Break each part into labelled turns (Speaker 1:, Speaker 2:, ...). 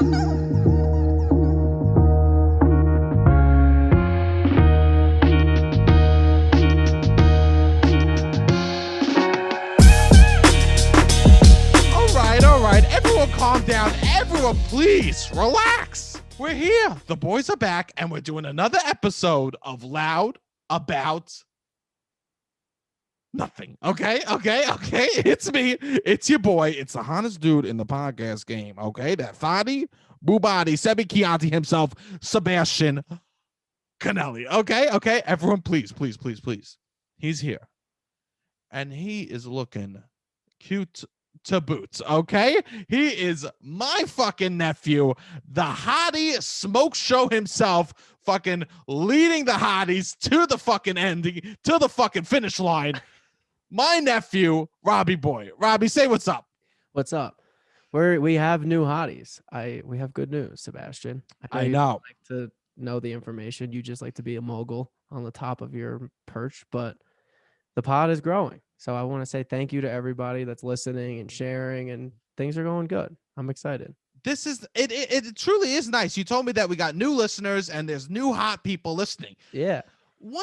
Speaker 1: All right. Everyone calm down. Everyone, please relax. We're here. The boys are back, and we're doing another episode of Loud About Nothing. Okay. It's me. It's your boy. It's the hottest dude in the podcast game. Okay. That Fadi Bubadi, Sebi Chianti himself, Sebastian Canelli. Okay. Everyone, please. He's here. And he is looking cute to boots. Okay. He is my fucking nephew, the hottie smoke show himself, fucking leading the hotties to the fucking ending, to the fucking finish line. My nephew, Robbie boy. Robbie, say what's up.
Speaker 2: What's up? We have new hotties. We have good news, Sebastian.
Speaker 1: I know.
Speaker 2: Like to know the information. You just like to be a mogul on the top of your perch, but the pod is growing. So I want to say thank you to everybody that's listening and sharing, and things are going good. I'm excited.
Speaker 1: This is it truly is nice. You told me that we got new listeners and there's new hot people listening.
Speaker 2: Yeah.
Speaker 1: We're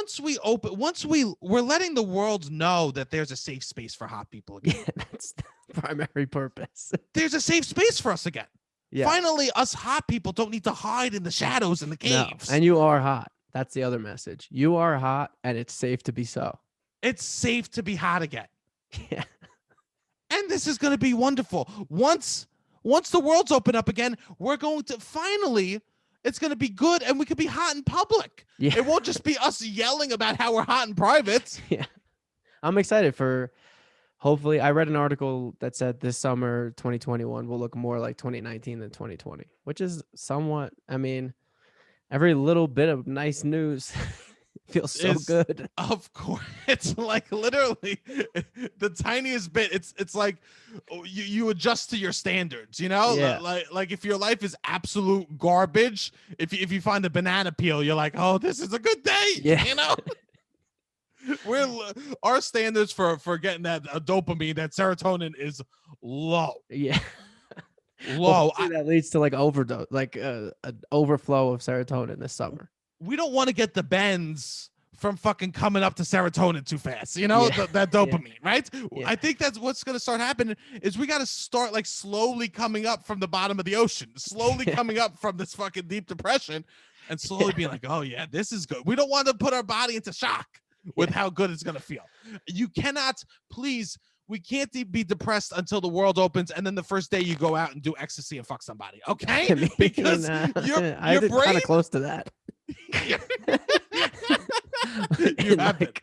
Speaker 1: letting the world know that there's a safe space for hot people again.
Speaker 2: Yeah, that's the primary purpose.
Speaker 1: There's a safe space for us again. Yeah. Finally, us hot people don't need to hide in the shadows in the caves.
Speaker 2: No. And you are hot. That's the other message. You are hot, and it's safe to be so.
Speaker 1: It's safe to be hot again.
Speaker 2: Yeah.
Speaker 1: And this is going to be wonderful. Once the world's open up again, we're going to finally, it's going to be good, and we could be hot in public.
Speaker 2: Yeah.
Speaker 1: It won't just be us yelling about how we're hot in private.
Speaker 2: Yeah. I'm excited for, hopefully, I read an article that said this summer 2021 will look more like 2019 than 2020, which is somewhat, I mean, every little bit of nice news feels so good.
Speaker 1: Of course. It's like literally the tiniest bit. It's like you adjust to your standards, you know?
Speaker 2: Yeah.
Speaker 1: Like if your life is absolute garbage, if you find a banana peel, you're like, oh, this is a good day.
Speaker 2: Yeah.
Speaker 1: You know? Our standards for getting that dopamine, that serotonin is low.
Speaker 2: Yeah.
Speaker 1: Low.
Speaker 2: Well, that leads to like overdose, like an overflow of serotonin this summer.
Speaker 1: We don't want to get the bends from fucking coming up to serotonin too fast, you know, that dopamine, right? Yeah. I think that's what's going to start happening is we got to start like slowly coming up from the bottom of the ocean, slowly coming up from this fucking deep depression and slowly being like, oh yeah, this is good. We don't want to put our body into shock with how good it's going to feel. You cannot, please, we can't be depressed until the world opens and then the first day you go out and do ecstasy and fuck somebody, okay? Because your brain
Speaker 2: kind of close to that.
Speaker 1: You haven't.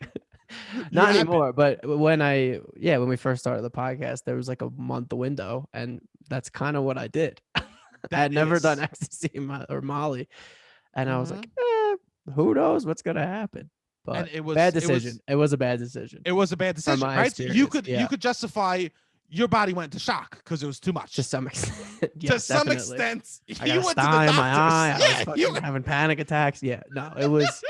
Speaker 2: Not anymore, but when we first started the podcast, there was like a month window, and that's kind of what I did. I had never done ecstasy or Molly, and I was like, who knows what's gonna happen? But it was bad decision. It was a bad decision.
Speaker 1: It was a bad decision, right? You could justify your body went into shock because it was too much.
Speaker 2: To some extent.
Speaker 1: To some extent.
Speaker 2: I got a sty in my eye. I was having panic attacks. Yeah. No, it was.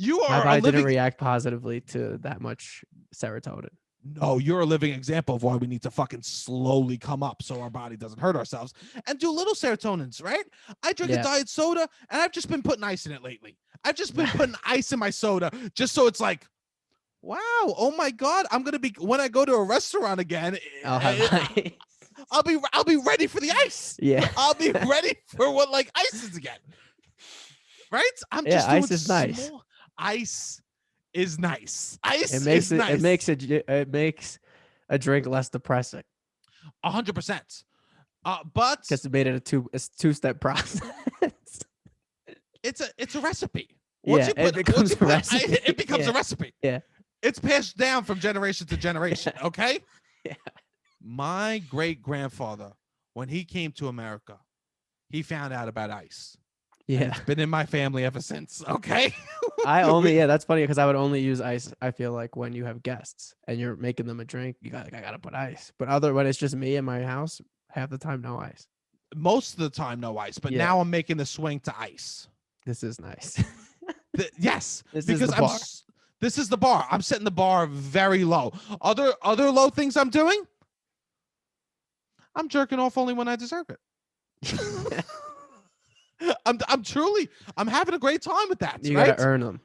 Speaker 2: My body didn't react positively to that much serotonin.
Speaker 1: No, you're a living example of why we need to fucking slowly come up so our body doesn't hurt ourselves and do little serotonins, right? I drink a diet soda and I've just been putting ice in it lately. I've just been putting ice in my soda just so it's like, wow, oh my God, I'm going to be, when I go to a restaurant again,
Speaker 2: I'll have ice.
Speaker 1: I'll be ready for the ice.
Speaker 2: Yeah.
Speaker 1: I'll be ready for what like ice is again. Right? I'm just
Speaker 2: ice is nice.
Speaker 1: Ice is nice. Ice
Speaker 2: is nice. It makes a drink less depressing.
Speaker 1: 100%. But
Speaker 2: because it made it a two-step process.
Speaker 1: It's a recipe.
Speaker 2: It becomes a recipe.
Speaker 1: It becomes a recipe.
Speaker 2: Yeah.
Speaker 1: It's passed down from generation to generation. Okay.
Speaker 2: Yeah.
Speaker 1: My great grandfather, when he came to America, he found out about ice.
Speaker 2: Yeah.
Speaker 1: And it's been in my family ever since. Okay.
Speaker 2: That's funny because I would only use ice. I feel like when you have guests and you're making them a drink, I gotta put ice. But when it's just me in my house, half the time no ice.
Speaker 1: Most of the time no ice. But now I'm making the swing to ice.
Speaker 2: This is nice.
Speaker 1: Yes, this is the bar. I'm setting the bar very low. Other low things I'm doing. I'm jerking off only when I deserve it. I'm truly I'm having a great time with that.
Speaker 2: You
Speaker 1: right?
Speaker 2: gotta earn them.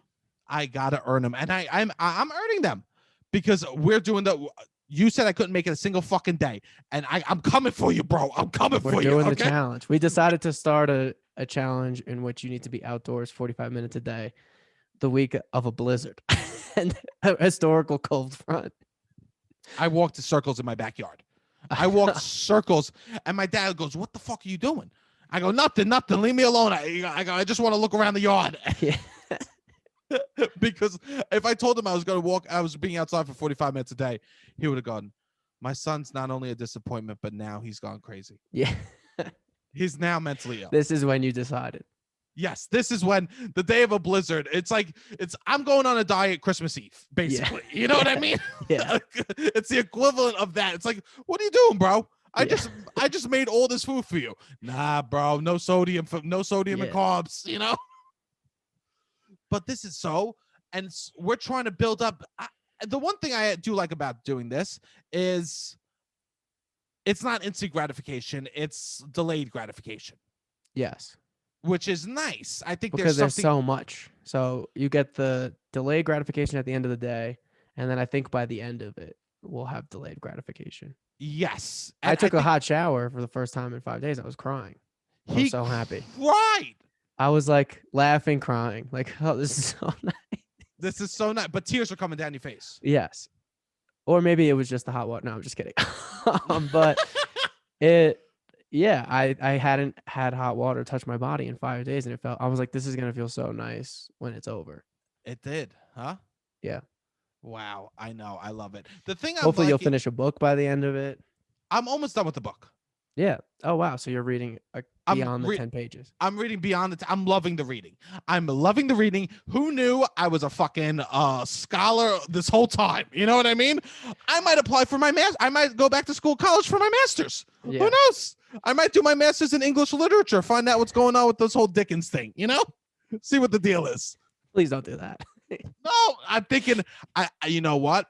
Speaker 1: I gotta earn them, and I'm earning them because we're doing the. You said I couldn't make it a single fucking day, and I'm coming for you, bro. I'm coming
Speaker 2: We're
Speaker 1: for you.
Speaker 2: doing the
Speaker 1: Okay?
Speaker 2: challenge. We decided to start a challenge in which you need to be outdoors 45 minutes a day, the week of a blizzard and a historical cold front.
Speaker 1: I walked the circles in my backyard. I walked circles, and my dad goes, "What the fuck are you doing?" I go, "Nothing, nothing. Leave me alone." I go, "I just want to look around the yard."
Speaker 2: Yeah.
Speaker 1: Because if I told him I was going to walk, I was being outside for 45 minutes a day, he would have gone, "My son's not only a disappointment, but now he's gone crazy.
Speaker 2: Yeah.
Speaker 1: He's now mentally ill."
Speaker 2: This is when you decided.
Speaker 1: Yes, this is when the day of a blizzard. It's like I'm going on a diet Christmas Eve, basically. Yeah. You know what I mean?
Speaker 2: Yeah.
Speaker 1: It's the equivalent of that. It's like, what are you doing, bro? I just made all this food for you. Nah, bro, no sodium and carbs, you know? But this is and we're trying to build up. The one thing I do like about doing this is it's not instant gratification, it's delayed gratification.
Speaker 2: Yes.
Speaker 1: Which is nice. I think
Speaker 2: because there's so much. So you get the delayed gratification at the end of the day, and then I think by the end of it, we'll have delayed gratification.
Speaker 1: Yes.
Speaker 2: And I took a hot shower for the first time in 5 days. I was crying. I was so happy.
Speaker 1: Right.
Speaker 2: I was like laughing, crying, like, oh, this is so nice.
Speaker 1: This is so nice. But tears are coming down your face.
Speaker 2: Yes. Or maybe it was just the hot water. No, I'm just kidding. But I hadn't had hot water touch my body in 5 days, and I was like, this is going to feel so nice when it's over.
Speaker 1: It did, huh?
Speaker 2: Yeah.
Speaker 1: Wow. I know. I love it. The thing
Speaker 2: Hopefully you'll finish a book by the end of it.
Speaker 1: I'm almost done with the book.
Speaker 2: Yeah. Oh, wow. So you're reading beyond the 10 pages.
Speaker 1: I'm reading beyond I'm loving the reading. I'm loving the reading. Who knew I was a fucking scholar this whole time? You know what I mean? I might apply for my master's. I might go back to college for my master's. Yeah. Who knows? I might do my master's in English literature, find out what's going on with this whole Dickens thing, you know? See what the deal is.
Speaker 2: Please don't do that.
Speaker 1: No, I'm thinking, you know what?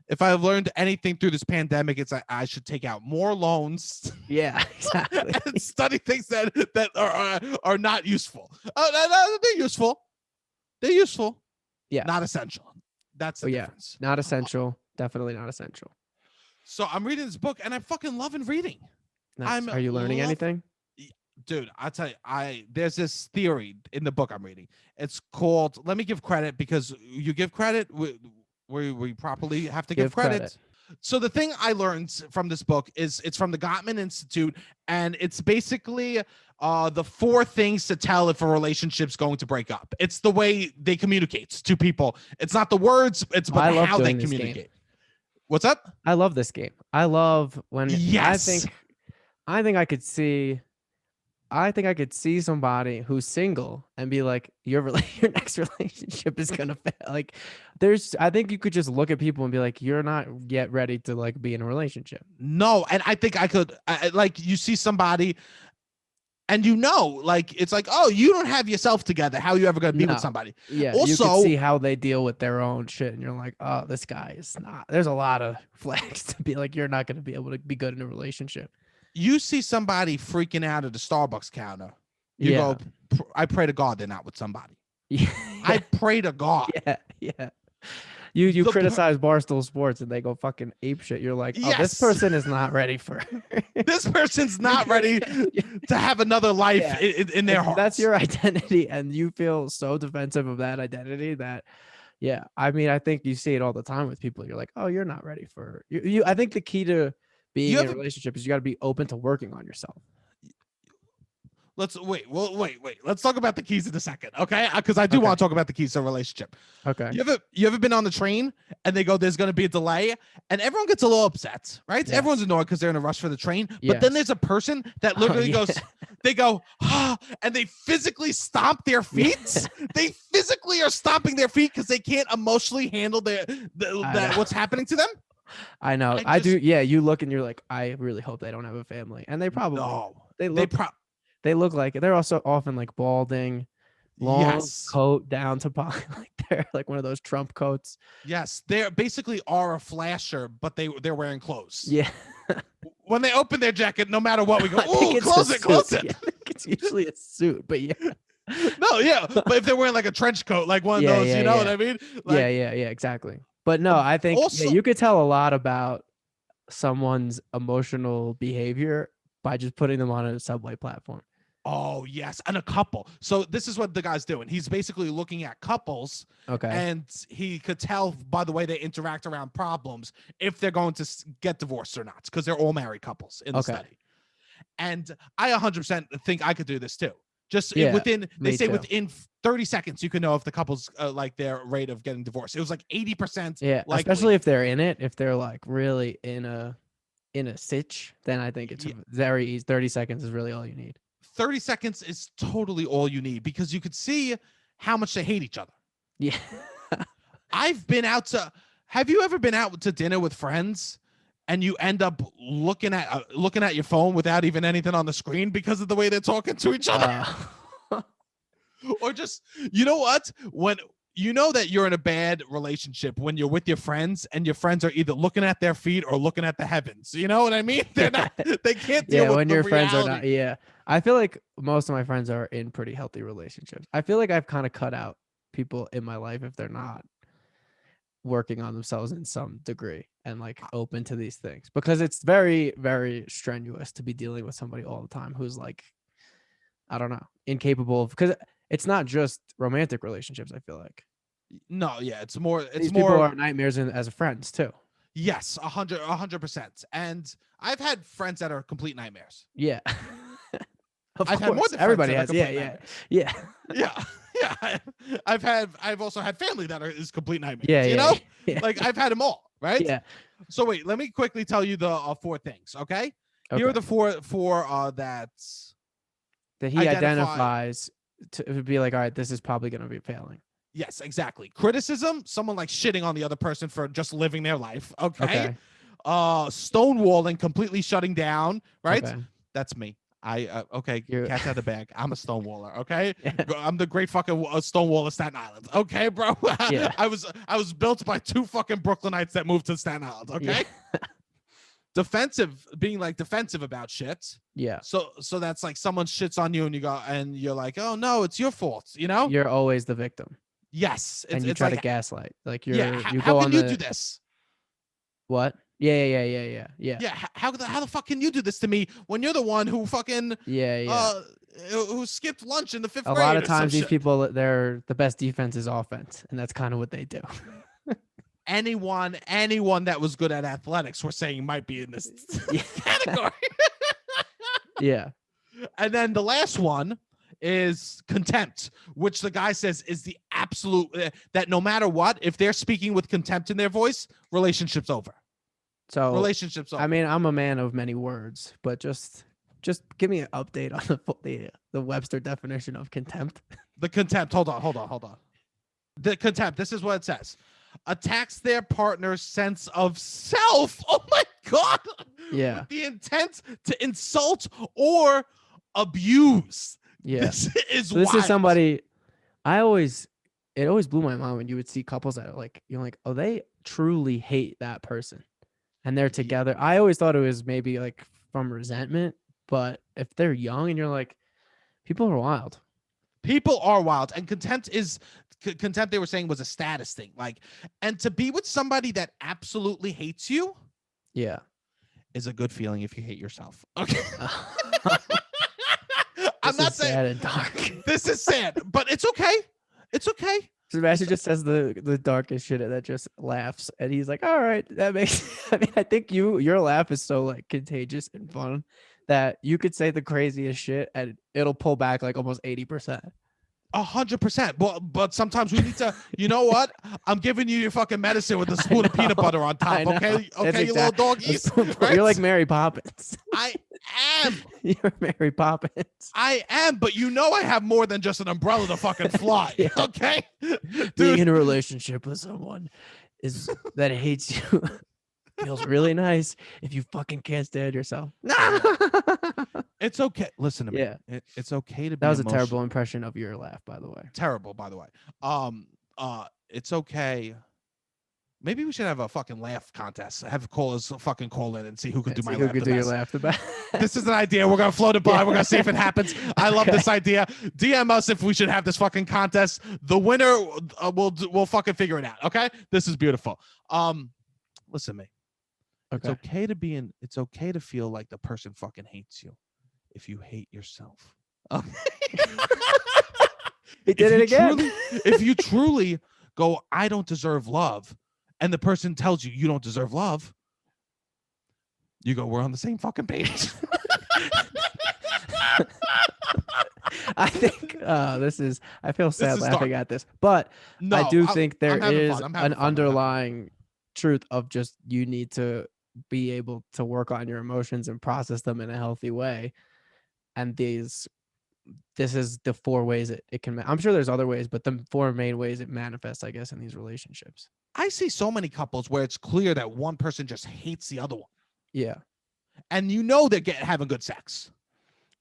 Speaker 1: If I've learned anything through this pandemic, it's I should take out more loans.
Speaker 2: Yeah, exactly.
Speaker 1: And study things that are not useful. Oh, they're useful. They're useful.
Speaker 2: Yeah.
Speaker 1: Not essential. That's the difference.
Speaker 2: Not essential. Definitely not essential.
Speaker 1: So I'm reading this book, and I'm fucking loving reading.
Speaker 2: Nice. Are you learning anything?
Speaker 1: Dude, I'll tell you, there's this theory in the book I'm reading. It's called, let me give credit, because you give credit, we properly have to give credit. So the thing I learned from this book is it's from the Gottman Institute, and it's basically the 4 things to tell if a relationship's going to break up. It's the way they communicate to people. It's not the words, it's how they communicate. What's up?
Speaker 2: I love this game. I love when I think I could see somebody who's single and be like, your next relationship is gonna fail. Like, I think you could just look at people and be like, you're not yet ready to like be in a relationship.
Speaker 1: No, and I think I could like, you see somebody, and like it's like, oh, you don't have yourself together. How are you ever gonna be with somebody?
Speaker 2: Yeah. Also, you can see how they deal with their own shit, and you're like, oh, this guy is not. There's a lot of flags to be like, you're not gonna be able to be good in a relationship.
Speaker 1: You see somebody freaking out at the Starbucks counter. You go, I pray to God they're not with somebody. Yeah. I pray to God.
Speaker 2: Yeah. You criticize Barstool Sports and they go fucking ape shit. You're like, oh, this person is not ready for
Speaker 1: this person's not ready to have another life in their heart.
Speaker 2: That's your identity, and you feel so defensive of that identity that, yeah. I mean, I think you see it all the time with people. You're like, oh, you're not ready for you. I think the key to being in a relationship is you got to be open to working on yourself.
Speaker 1: Let's wait. Let's talk about the keys in a second, okay? Because I do want to talk about the keys to a relationship.
Speaker 2: Okay.
Speaker 1: You ever been on the train and they go, there's going to be a delay, and everyone gets a little upset, right? Yes. Everyone's annoyed because they're in a rush for the train. But then there's a person that literally goes, they go, and they physically stomp their feet. Yeah. They physically are stomping their feet because they can't emotionally handle what's happening to them.
Speaker 2: I know. I do. Yeah. You look and you're like, I really hope they don't have a family, and they probably They look like it. They're also often like balding, long coat down to like they're like one of those Trump coats.
Speaker 1: Yes, they basically are a flasher, but they're wearing clothes.
Speaker 2: Yeah.
Speaker 1: when they open their jacket, no matter what, we go,
Speaker 2: I think
Speaker 1: "Ooh,
Speaker 2: it's
Speaker 1: close
Speaker 2: a
Speaker 1: it, close
Speaker 2: suit.
Speaker 1: it."
Speaker 2: Yeah, I think it's usually a suit, but yeah.
Speaker 1: No, yeah, but if they're wearing like a trench coat, like one of
Speaker 2: Yeah,
Speaker 1: those,
Speaker 2: yeah,
Speaker 1: you know what
Speaker 2: yeah.
Speaker 1: I mean?
Speaker 2: Yeah,
Speaker 1: Like,
Speaker 2: yeah, exactly. But no, I think
Speaker 1: also,
Speaker 2: you could tell a lot about someone's emotional behavior by just putting them on a subway platform.
Speaker 1: oh yes, and a couple. So this is what the guy's doing. He's basically looking at couples,
Speaker 2: Okay.
Speaker 1: and he could tell by the way they interact around problems if they're going to get divorced or not, because they're all married couples in the study. And I 100% think I could do this too. Just
Speaker 2: Yeah,
Speaker 1: they say
Speaker 2: too.
Speaker 1: within 30 seconds, you can know if the couple's like their rate of getting divorced. It was like 80%.
Speaker 2: Yeah,
Speaker 1: likely.
Speaker 2: especially if they're in it, if they're like really in a sitch, then I think it's very easy. 30 seconds is really all you need.
Speaker 1: 30 seconds is totally all you need because you could see how much they hate each other.
Speaker 2: Yeah.
Speaker 1: Have you ever been out to dinner with friends and you end up looking at your phone without even anything on the screen because of the way they're talking to each other? Or just, you know what? When you know that you're in a bad relationship when you're with your friends and your friends are either looking at their feet or looking at the heavens. You know what I mean? They can't deal with
Speaker 2: when
Speaker 1: the
Speaker 2: your
Speaker 1: reality.
Speaker 2: friends are not. Yeah. I feel like most of my friends are in pretty healthy relationships. I feel like I've kind of cut out people in my life if they're not working on themselves in some degree and like open to these things, because it's very, very strenuous to be dealing with somebody all the time who's like, I don't know, incapable of, because it's not just romantic relationships. I feel like
Speaker 1: No, yeah, it's more.
Speaker 2: these people are nightmares as friends too.
Speaker 1: Yes, 100%. And I've had friends that are complete nightmares.
Speaker 2: Yeah. Of
Speaker 1: I've
Speaker 2: course.
Speaker 1: had more than
Speaker 2: Everybody
Speaker 1: friends
Speaker 2: has.
Speaker 1: that are
Speaker 2: Yeah.
Speaker 1: yeah. I've also had family that is complete nightmares.
Speaker 2: Yeah.
Speaker 1: You know,
Speaker 2: Yeah.
Speaker 1: like I've had them all. Right.
Speaker 2: Yeah.
Speaker 1: So wait, let me quickly tell you the 4 things. Okay. Here are the four that
Speaker 2: he identifies to be like, all right, this is probably going to be failing.
Speaker 1: Yes, exactly. Criticism, someone like shitting on the other person for just living their life. Okay. Stonewalling, completely shutting down. Right. Okay. That's me. Okay, cat's out of the bag. I'm a stonewaller. Okay, I'm the great fucking stonewall of Staten Island. Okay, bro. Yeah. I was built by 2 fucking Brooklynites that moved to Staten Island. Okay. Yeah. Defensive, being like defensive about shit.
Speaker 2: Yeah.
Speaker 1: So that's like someone shits on you and you're like, oh no, it's your fault. You know.
Speaker 2: You're always the victim.
Speaker 1: Yes.
Speaker 2: And you try to gaslight. Like you
Speaker 1: how
Speaker 2: go
Speaker 1: can
Speaker 2: on
Speaker 1: you do this?
Speaker 2: What? Yeah.
Speaker 1: Yeah. How the fuck can you do this to me when you're the one who fucking who skipped lunch in the 5th grade? A
Speaker 2: lot of times these people, they're the best defense is offense, and that's kind of what they do.
Speaker 1: Anyone that was good at athletics, we're saying might be in this category.
Speaker 2: Yeah.
Speaker 1: And then the last one is contempt, which the guy says is the absolute that no matter what, if they're speaking with contempt in their voice, relationship's over.
Speaker 2: So
Speaker 1: relationships over.
Speaker 2: I mean, I'm a man of many words, but just give me an update on the Webster definition of contempt.
Speaker 1: The contempt. Hold on. The contempt. This is what it says. Attacks their partner's sense of self. Oh my God.
Speaker 2: Yeah.
Speaker 1: With the intent to insult or abuse.
Speaker 2: Yeah.
Speaker 1: This is
Speaker 2: somebody it always blew my mind when you would see couples that are like, you're like, oh, they truly hate that person and they're together. I always thought it was maybe like from resentment, but if they're young and you're like, people are wild.
Speaker 1: And contempt they were saying was a status thing. Like, and to be with somebody that absolutely hates you,
Speaker 2: yeah,
Speaker 1: is a good feeling if you hate yourself. Okay. I'm not saying
Speaker 2: sad and dark.
Speaker 1: This is sad, but it's okay. It's okay.
Speaker 2: Sebastian just says the darkest shit that just laughs, and he's like, all right, that makes I mean, I think your laugh is so like contagious and fun that you could say the craziest shit and it'll pull back like almost 80%.
Speaker 1: 100%. But sometimes we need to, you know what? I'm giving you your fucking medicine with a spoon of peanut butter on top. Okay, you little doggies. Right?
Speaker 2: You're like Mary Poppins.
Speaker 1: I am.
Speaker 2: You're Mary Poppins.
Speaker 1: I am, but you know I have more than just an umbrella to fucking fly. Yeah. Okay, dude.
Speaker 2: Being in a relationship with someone that hates you feels really nice if you fucking can't stand yourself.
Speaker 1: It's okay. Listen to me.
Speaker 2: Yeah.
Speaker 1: It's okay to be
Speaker 2: That was a terrible impression of your laugh, by the way.
Speaker 1: Terrible, by the way. It's okay Maybe we should have a fucking laugh contest. Have callers fucking call in and see who could do my
Speaker 2: who
Speaker 1: laugh
Speaker 2: could
Speaker 1: the
Speaker 2: do your
Speaker 1: best.
Speaker 2: laugh the best.
Speaker 1: This is an idea. We're gonna float it by.
Speaker 2: Yeah.
Speaker 1: We're gonna see if it happens. I love this idea. DM us if we should have this fucking contest. The winner, we'll fucking figure it out. Okay, this is beautiful. Listen to me.
Speaker 2: Okay.
Speaker 1: It's okay to feel like the person fucking hates you if you hate yourself. Okay.
Speaker 2: He did it again.
Speaker 1: If you truly go, I don't deserve love, and the person tells you you don't deserve love, you go, we're on the same fucking page.
Speaker 2: I think I feel sad laughing at this, but
Speaker 1: no,
Speaker 2: I do think there is
Speaker 1: an
Speaker 2: underlying truth of just you need to be able to work on your emotions and process them in a healthy way. And this is the 4 ways it can. I'm sure there's other ways, but the 4 main ways it manifests, I guess, in these relationships.
Speaker 1: I see so many couples where it's clear that one person just hates the other one.
Speaker 2: Yeah.
Speaker 1: And you know they're having good sex.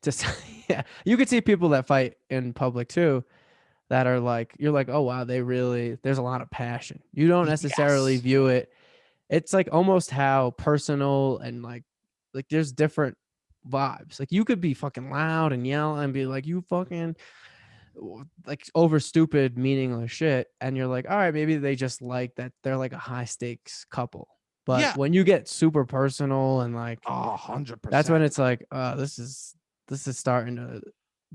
Speaker 2: Just yeah. You could see people that fight in public too that are like, you're like, oh wow, there's a lot of passion. You don't necessarily view it. It's like almost how personal and like there's different vibes. Like you could be fucking loud and yell and be like, you fucking like over stupid, meaningless shit. And you're like, all right, maybe they just like that. They're like a high stakes couple. But when you get super personal and like
Speaker 1: 100%,
Speaker 2: that's when it's like, this is starting to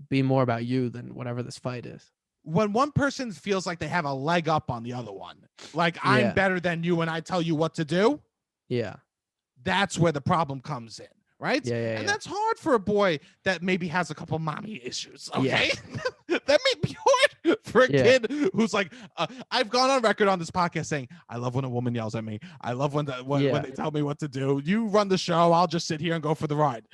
Speaker 2: be more about you than whatever this fight is.
Speaker 1: When one person feels like they have a leg up on the other one, like I'm better than you and I tell you what to do. Yeah. That's where the problem comes in. Right? And that's hard for a boy that maybe has a couple mommy issues. Okay. Yeah. That may be hard for a kid who's like, I've gone on record on this podcast saying, I love when a woman yells at me. I love when they tell me what to do. You run the show. I'll just sit here and go for the ride.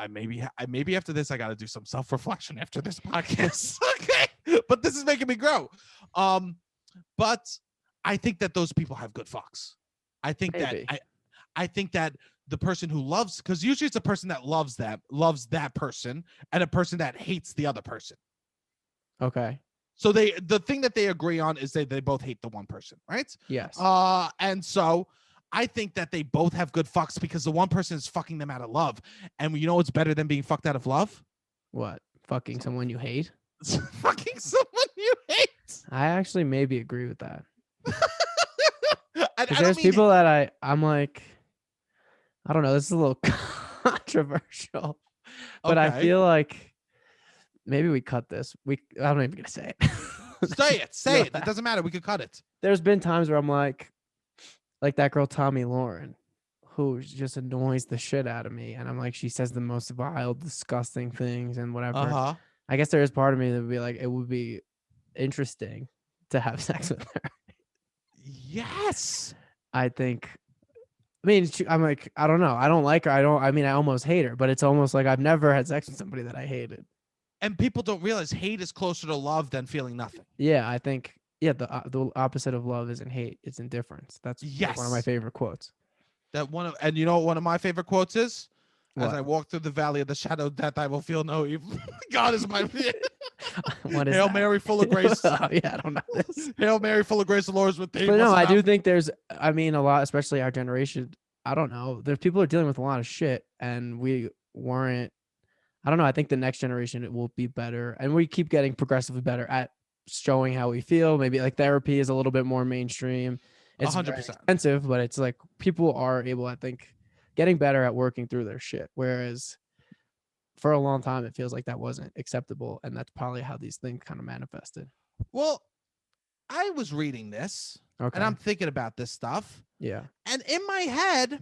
Speaker 1: Maybe after this, I got to do some self-reflection after this podcast. Okay. But this is making me grow. But I think that those people have good fucks. I think that the person who loves, because usually it's a person that loves that person and a person that hates the other person. Okay. So the thing that they agree on is they both hate the one person, right? Yes. And so I think that they both have good fucks because the one person is fucking them out of love. And you know what's better than being fucked out of love? What? Fucking someone you hate? Fucking someone you hate. I actually maybe agree with that. There's people that I'm like, I don't know, this is a little controversial, but I feel like maybe we cut this. I'm not even gonna say it. Say it. It doesn't matter. We could cut it. There's been times where I'm like that girl Tommy Lauren, who just annoys the shit out of me, and I'm like, she says the most vile, disgusting things and whatever. I guess there is part of me that would be like, it would be interesting to have sex with her. Yes. I mean, I'm like, I don't know. I don't like her. I almost hate her, but it's almost like I've never had sex with somebody that I hated. And people don't realize hate is closer to love than feeling nothing. Yeah, I think, the opposite of love isn't hate. It's indifference. That's one of my favorite quotes. And you know what one of my favorite quotes is? What? As I walk through the valley of the shadow of death, I will feel no evil. God is my What is Hail that? Mary, full of grace. I don't know this. Hail Mary, full of grace, the Lord is with thee. But no, I do think there's, a lot, especially our generation. I don't know. There's people are dealing with a lot of shit, and we weren't. I don't know. I think the next generation it will be better, and we keep getting progressively better at showing how we feel. Maybe like therapy is a little bit more mainstream. It's 100% expensive, but it's like people are able, I think, getting better at working through their shit. Whereas for a long time, it feels like that wasn't acceptable. And that's probably how these things kind of manifested. Well, I was reading this and I'm thinking about this stuff. Yeah. And in my head,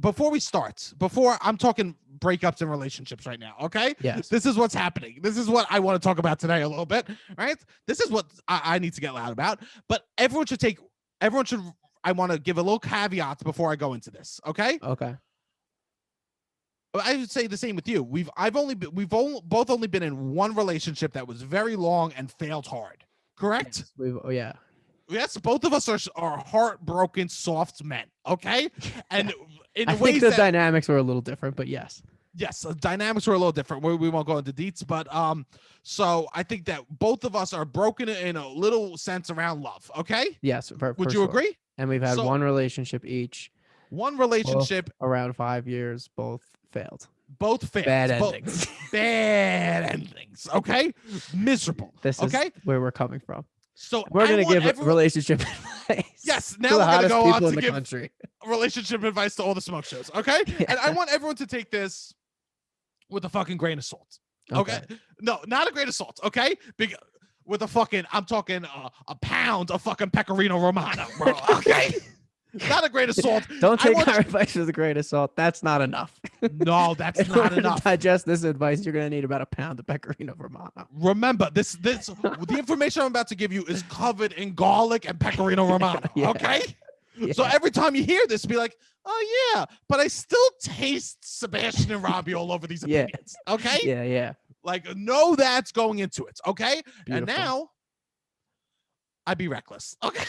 Speaker 1: before I'm talking breakups and relationships right now. Okay. Yes. This is what's happening. This is what I want to talk about today a little bit. Right. This is what I need to get loud about, but I want to give a little caveat before I go into this. Okay. Okay. I would say the same with you. We've both only been in one relationship that was very long and failed hard. Correct? Yes, yes, both of us are heartbroken, soft men. Okay. And I think the dynamics were a little different, but yes. Yes, dynamics were a little different. We won't go into deets, but so I think that both of us are broken in a little sense around love. Okay,
Speaker 2: Yes,
Speaker 1: would
Speaker 2: for
Speaker 1: you
Speaker 2: sure.
Speaker 1: agree?
Speaker 2: And we've had
Speaker 1: So
Speaker 2: one relationship each.
Speaker 1: one
Speaker 2: Both
Speaker 1: relationship,
Speaker 2: around 5 years, both failed.
Speaker 1: both failed,
Speaker 2: Bad endings.
Speaker 1: bad endings. Okay, miserable.
Speaker 2: This is
Speaker 1: Okay,
Speaker 2: where we're coming from.
Speaker 1: so
Speaker 2: We're
Speaker 1: I
Speaker 2: gonna
Speaker 1: want
Speaker 2: give
Speaker 1: everyone.
Speaker 2: relationship advice.
Speaker 1: Yes,
Speaker 2: to
Speaker 1: now
Speaker 2: the
Speaker 1: we're gonna
Speaker 2: hottest
Speaker 1: go on
Speaker 2: people
Speaker 1: to
Speaker 2: in the
Speaker 1: give
Speaker 2: country.
Speaker 1: relationship advice to all the smoke shows. Okay,
Speaker 2: Yeah.
Speaker 1: and I want everyone to take this with a fucking grain of salt. Okay, no, not a grain of salt. Okay, with a fucking, I'm talking a pound of fucking Pecorino Romano, bro. Okay, not a grain of salt.
Speaker 2: Don't take our advice with a grain of salt. That's not enough.
Speaker 1: No, that's
Speaker 2: In
Speaker 1: not
Speaker 2: order
Speaker 1: enough.
Speaker 2: to digest this advice, you're gonna need about a pound of Pecorino Romano.
Speaker 1: Remember, this the information I'm about to give you is covered in garlic and Pecorino Romano.
Speaker 2: Yeah.
Speaker 1: Okay,
Speaker 2: Yeah.
Speaker 1: so every time you hear this, be like, oh yeah, but I still taste Sebastian and Robbie all over these
Speaker 2: Yeah.
Speaker 1: opinions. Okay,
Speaker 2: Yeah.
Speaker 1: like know that's going into it. Okay,
Speaker 2: Beautiful.
Speaker 1: and now I'd be reckless. Okay.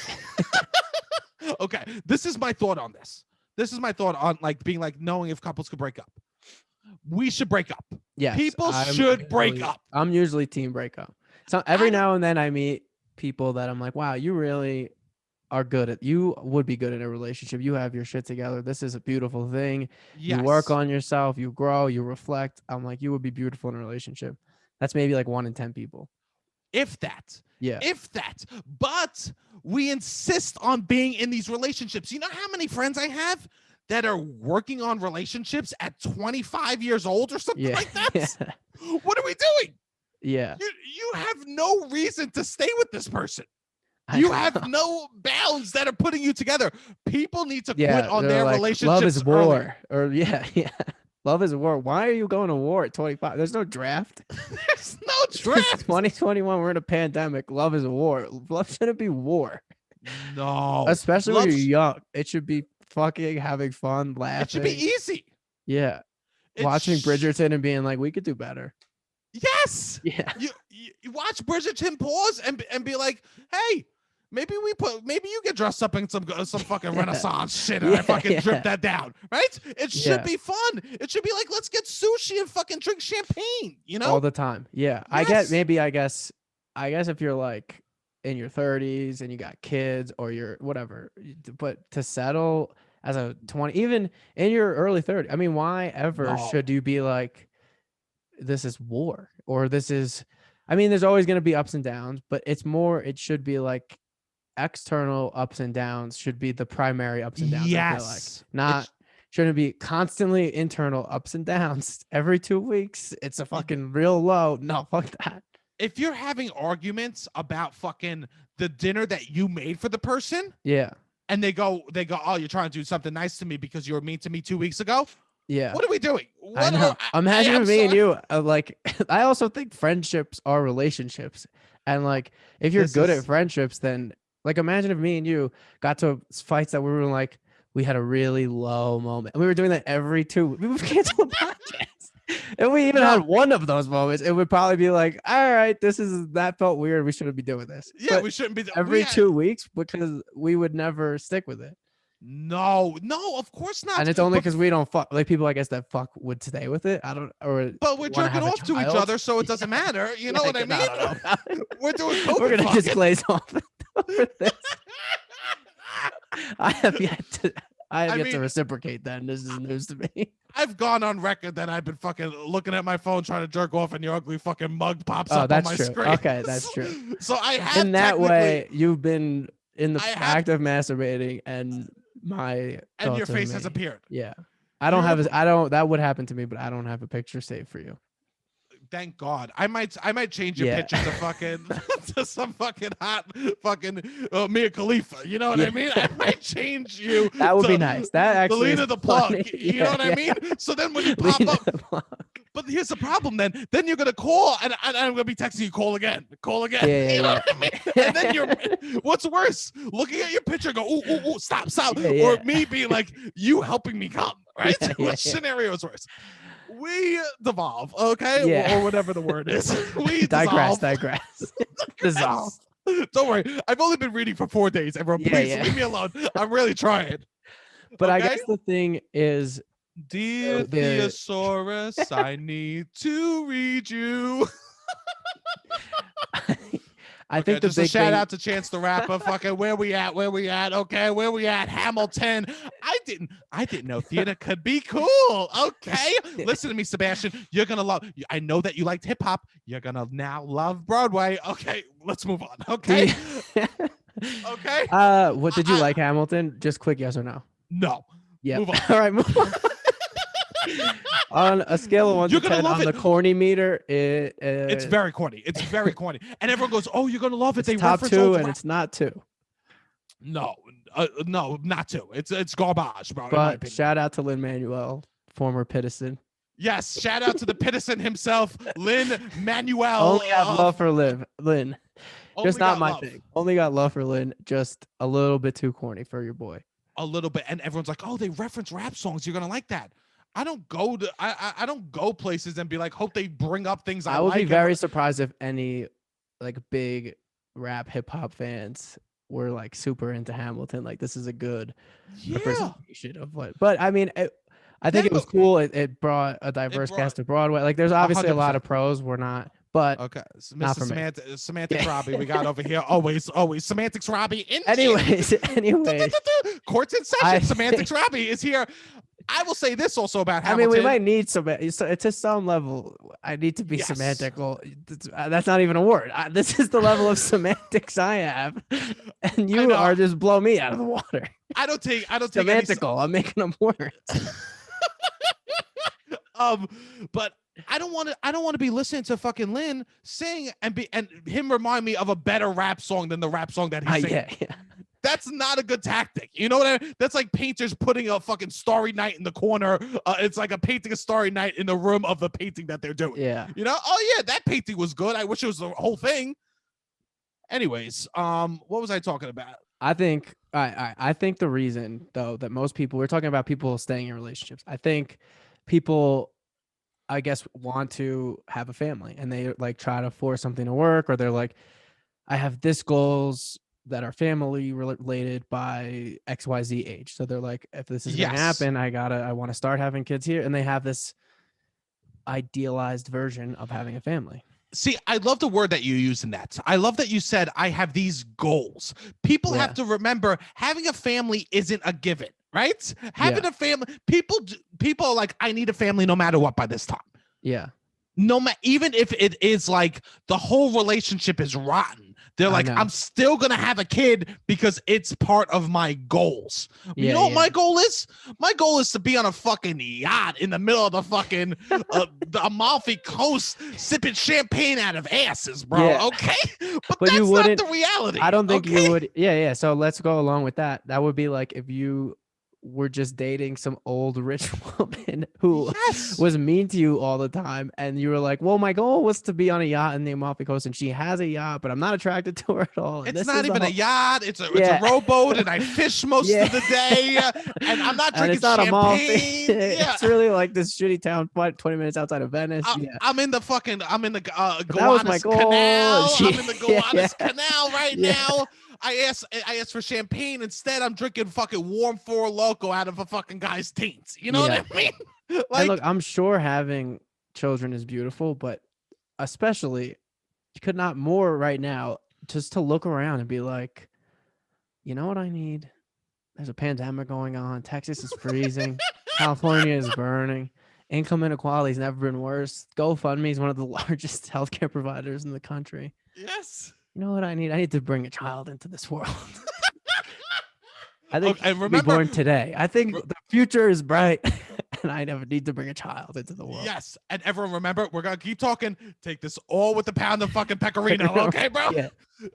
Speaker 1: Okay, this is my thought on this. This is my thought on like being like knowing if couples could break up. We should break up.
Speaker 2: Yes,
Speaker 1: People should break up.
Speaker 2: I'm usually team breakup. So every now and then I meet people that I'm like, wow, you really are good at, you would be good in a relationship. You have your shit together. This is a beautiful thing.
Speaker 1: Yes.
Speaker 2: You work on yourself, you grow, you reflect. I'm like, you would be beautiful in a relationship. That's maybe like 1 in 10 people.
Speaker 1: If that.
Speaker 2: Yeah.
Speaker 1: If that. But we insist on being in these relationships. You know how many friends I have that are working on relationships at 25 years old or something like that? Yeah. What are we doing?
Speaker 2: Yeah.
Speaker 1: You have no reason to stay with this person. You have no bounds that are putting you together. People need to quit on their like, relationships.
Speaker 2: Love is war. Early. Or yeah. Love is war. Why are you going to war at 25? There's no draft.
Speaker 1: There's no draft.
Speaker 2: 2021, we're in a pandemic. Love is war. Love shouldn't be war.
Speaker 1: No.
Speaker 2: Especially when you're young. It should be fucking having fun, laughing.
Speaker 1: It should be easy.
Speaker 2: Yeah. Watching Bridgerton and being like, we could do better.
Speaker 1: Yes.
Speaker 2: Yeah.
Speaker 1: You watch Bridgerton pause and be like, hey, maybe you get dressed up in some fucking Renaissance shit and I fucking drip that down, right? It should be fun. It should be like, let's get sushi and fucking drink champagne, you know?
Speaker 2: All the time. Yeah. Yes. I guess if you're like in your 30s and you got kids or you're whatever, but to settle as a 20, even in your early 30s, I mean, why ever should you be like, this is war or this is, I mean, there's always going to be ups and downs, but it should be like, external ups and downs should be the primary ups and downs.
Speaker 1: Yes.
Speaker 2: Shouldn't be constantly internal ups and downs. Every 2 weeks, it's a fucking real low. No, fuck that.
Speaker 1: If you're having arguments about fucking the dinner that you made for the person,
Speaker 2: yeah,
Speaker 1: and they go, oh, you're trying to do something nice to me because you were mean to me 2 weeks ago.
Speaker 2: Yeah.
Speaker 1: What are we doing?
Speaker 2: I know. Imagine me and you, like, I also think friendships are relationships. And like, if you're good at friendships, then like, imagine if me and you got to fights that we were like, we had a really low moment. And we were doing that every 2 weeks. We would cancel a podcast. And we even had one of those moments. It would probably be like, all right, that felt weird. We shouldn't be doing this.
Speaker 1: Yeah,
Speaker 2: but
Speaker 1: we shouldn't be.
Speaker 2: Every 2 weeks because we would never stick with it.
Speaker 1: No, of course not.
Speaker 2: And it's only because we don't fuck. Like people, I guess that fuck would stay with it.
Speaker 1: But we're jerking off to each other, so it doesn't matter. You know what I mean? We're doing COVID.
Speaker 2: We're gonna just glaze off over this. I have yet to reciprocate that. And this is news to me.
Speaker 1: I've gone on record that I've been fucking looking at my phone trying to jerk off, and your ugly fucking mug pops up on my screen.
Speaker 2: Okay, that's true.
Speaker 1: So I have
Speaker 2: in that way you've been in the act of masturbating and your face has appeared. Yeah. That would happen to me, but I don't have a picture saved for you.
Speaker 1: Thank God. I might change your picture to fucking to some fucking hot fucking Mia Khalifa. You know what I mean? I might change you.
Speaker 2: That would be nice. That actually
Speaker 1: the plug. You know what I mean? So then when you pop up, but here's the problem. Then you're gonna call and I'm gonna be texting you. Call again.
Speaker 2: Yeah,
Speaker 1: you know what I mean? And then what's worse? Looking at your picture, go ooh, stop, or me being like you helping me come. Right? Which scenario is worse? We devolve, okay? Or whatever the word is. We
Speaker 2: digress.
Speaker 1: Dissolve. Don't worry. I've only been reading for 4 days. Everyone, please leave me alone. I'm really trying.
Speaker 2: But I guess the thing is,
Speaker 1: Dear Theosaurus, I need to read you.
Speaker 2: I think the
Speaker 1: just
Speaker 2: big
Speaker 1: a shout
Speaker 2: thing,
Speaker 1: out to Chance the Rapper. Fucking where we at? Okay, where we at? Hamilton. I didn't know theater could be cool. Okay, listen to me, Sebastian. You're gonna love. I know that you liked hip hop. You're gonna now love Broadway. Okay, let's move on. Okay. Okay.
Speaker 2: What did you like, Hamilton? Just quick yes or no.
Speaker 1: No.
Speaker 2: Yeah.
Speaker 1: Move on.
Speaker 2: All right, move on. On a scale of 1
Speaker 1: You're
Speaker 2: to
Speaker 1: gonna
Speaker 2: 10
Speaker 1: love
Speaker 2: on
Speaker 1: it.
Speaker 2: the corny meter,
Speaker 1: it's very corny. It's very corny, and everyone goes, "Oh, you're gonna love it."
Speaker 2: It's
Speaker 1: they
Speaker 2: top
Speaker 1: reference
Speaker 2: 2, and it's not 2.
Speaker 1: No, no, not 2. It's garbage, bro.
Speaker 2: But shout out to Lin-Manuel, former Pitison.
Speaker 1: Yes, shout out to the Pitison himself, Lin-Manuel.
Speaker 2: Only have love for Lin. Just not my thing. Only got love for Lin. Just a little bit too corny for your boy.
Speaker 1: A little bit, and everyone's like, "Oh, they reference rap songs. You're gonna like that." I don't go to I don't go places and be like, hope they bring up things I
Speaker 2: would
Speaker 1: like.
Speaker 2: Be very surprised if any like big rap hip hop fans were like super into Hamilton. Like this is a good representation of what. But I mean, I think it was cool. It brought a diverse cast to Broadway. Like there's obviously 100%. A lot of pros. We're not. But
Speaker 1: okay, Mr. Semantic Robbie, we got over here. Always Semantics Robbie.
Speaker 2: Anyways,
Speaker 1: courts in session. Semantics Robbie is here. I will say this also about Hamilton.
Speaker 2: I mean, we might need some. To some level, I need to be semantical. That's not even a word. This is the level of semantics I have, and you are just blow me out of the water.
Speaker 1: I don't take
Speaker 2: semantical. I'm making them words.
Speaker 1: But I don't want to be listening to fucking Lin sing and him remind me of a better rap song than the rap song that he's singing.
Speaker 2: Yeah.
Speaker 1: That's not a good tactic. You know what I mean? That's like painters putting a fucking Starry Night in the corner. It's like painting a Starry Night in the room of the painting that they're doing.
Speaker 2: Yeah.
Speaker 1: You know? Oh yeah, that painting was good. I wish it was the whole thing. Anyways, what was I talking about?
Speaker 2: I think I think the reason though that most people, we're talking about people staying in relationships. I think people, I guess, want to have a family and they like try to force something to work, or they're like, I have this goals that are family related by XYZ age. So they're like, if this is gonna happen, I want to start having kids here. And they have this idealized version of having a family.
Speaker 1: See, I love the word that you use in that. I love that you said, I have these goals. People have to remember having a family isn't a given, right? Having a family, people are like, I need a family no matter what by this time.
Speaker 2: Yeah.
Speaker 1: No matter, even if it is like the whole relationship is rotten. They're like, I'm still going to have a kid because it's part of my goals. You know what my goal is? My goal is to be on a fucking yacht in the middle of the fucking the Amalfi Coast sipping champagne out of asses, bro. Yeah. Okay? But that's not the reality.
Speaker 2: I don't think you would. Yeah. So let's go along with that. That would be like if you were just dating some old rich woman who was mean to you all the time, and you were like, well, my goal was to be on a yacht in the Amalfi Coast, and she has a yacht, but I'm not attracted to her at all.
Speaker 1: It's not even a yacht, it's a rowboat, and I fish most of the day, and I'm not drinking champagne.
Speaker 2: It's really like this shitty town 20 minutes outside of Venice.
Speaker 1: I'm in the Gowanus Canal. I'm in the Gowanus Canal right now. I asked for champagne. Instead, I'm drinking fucking warm Four Loko out of a fucking guy's teens. You know what I mean? Like,
Speaker 2: and look, I'm sure having children is beautiful, but especially you could not more right now just to look around and be like, you know what I need? There's a pandemic going on. Texas is freezing. California is burning. Income inequality has never been worse. GoFundMe is one of the largest healthcare providers in the country.
Speaker 1: Yes.
Speaker 2: You know what I need? I need to bring a child into this world. I think
Speaker 1: remember,
Speaker 2: be born today. I think the future is bright, and I never need to bring a child into the world.
Speaker 1: Yes, and everyone remember, we're gonna keep talking. Take this all with the pound of fucking Pecorino, okay, bro?
Speaker 2: Yeah.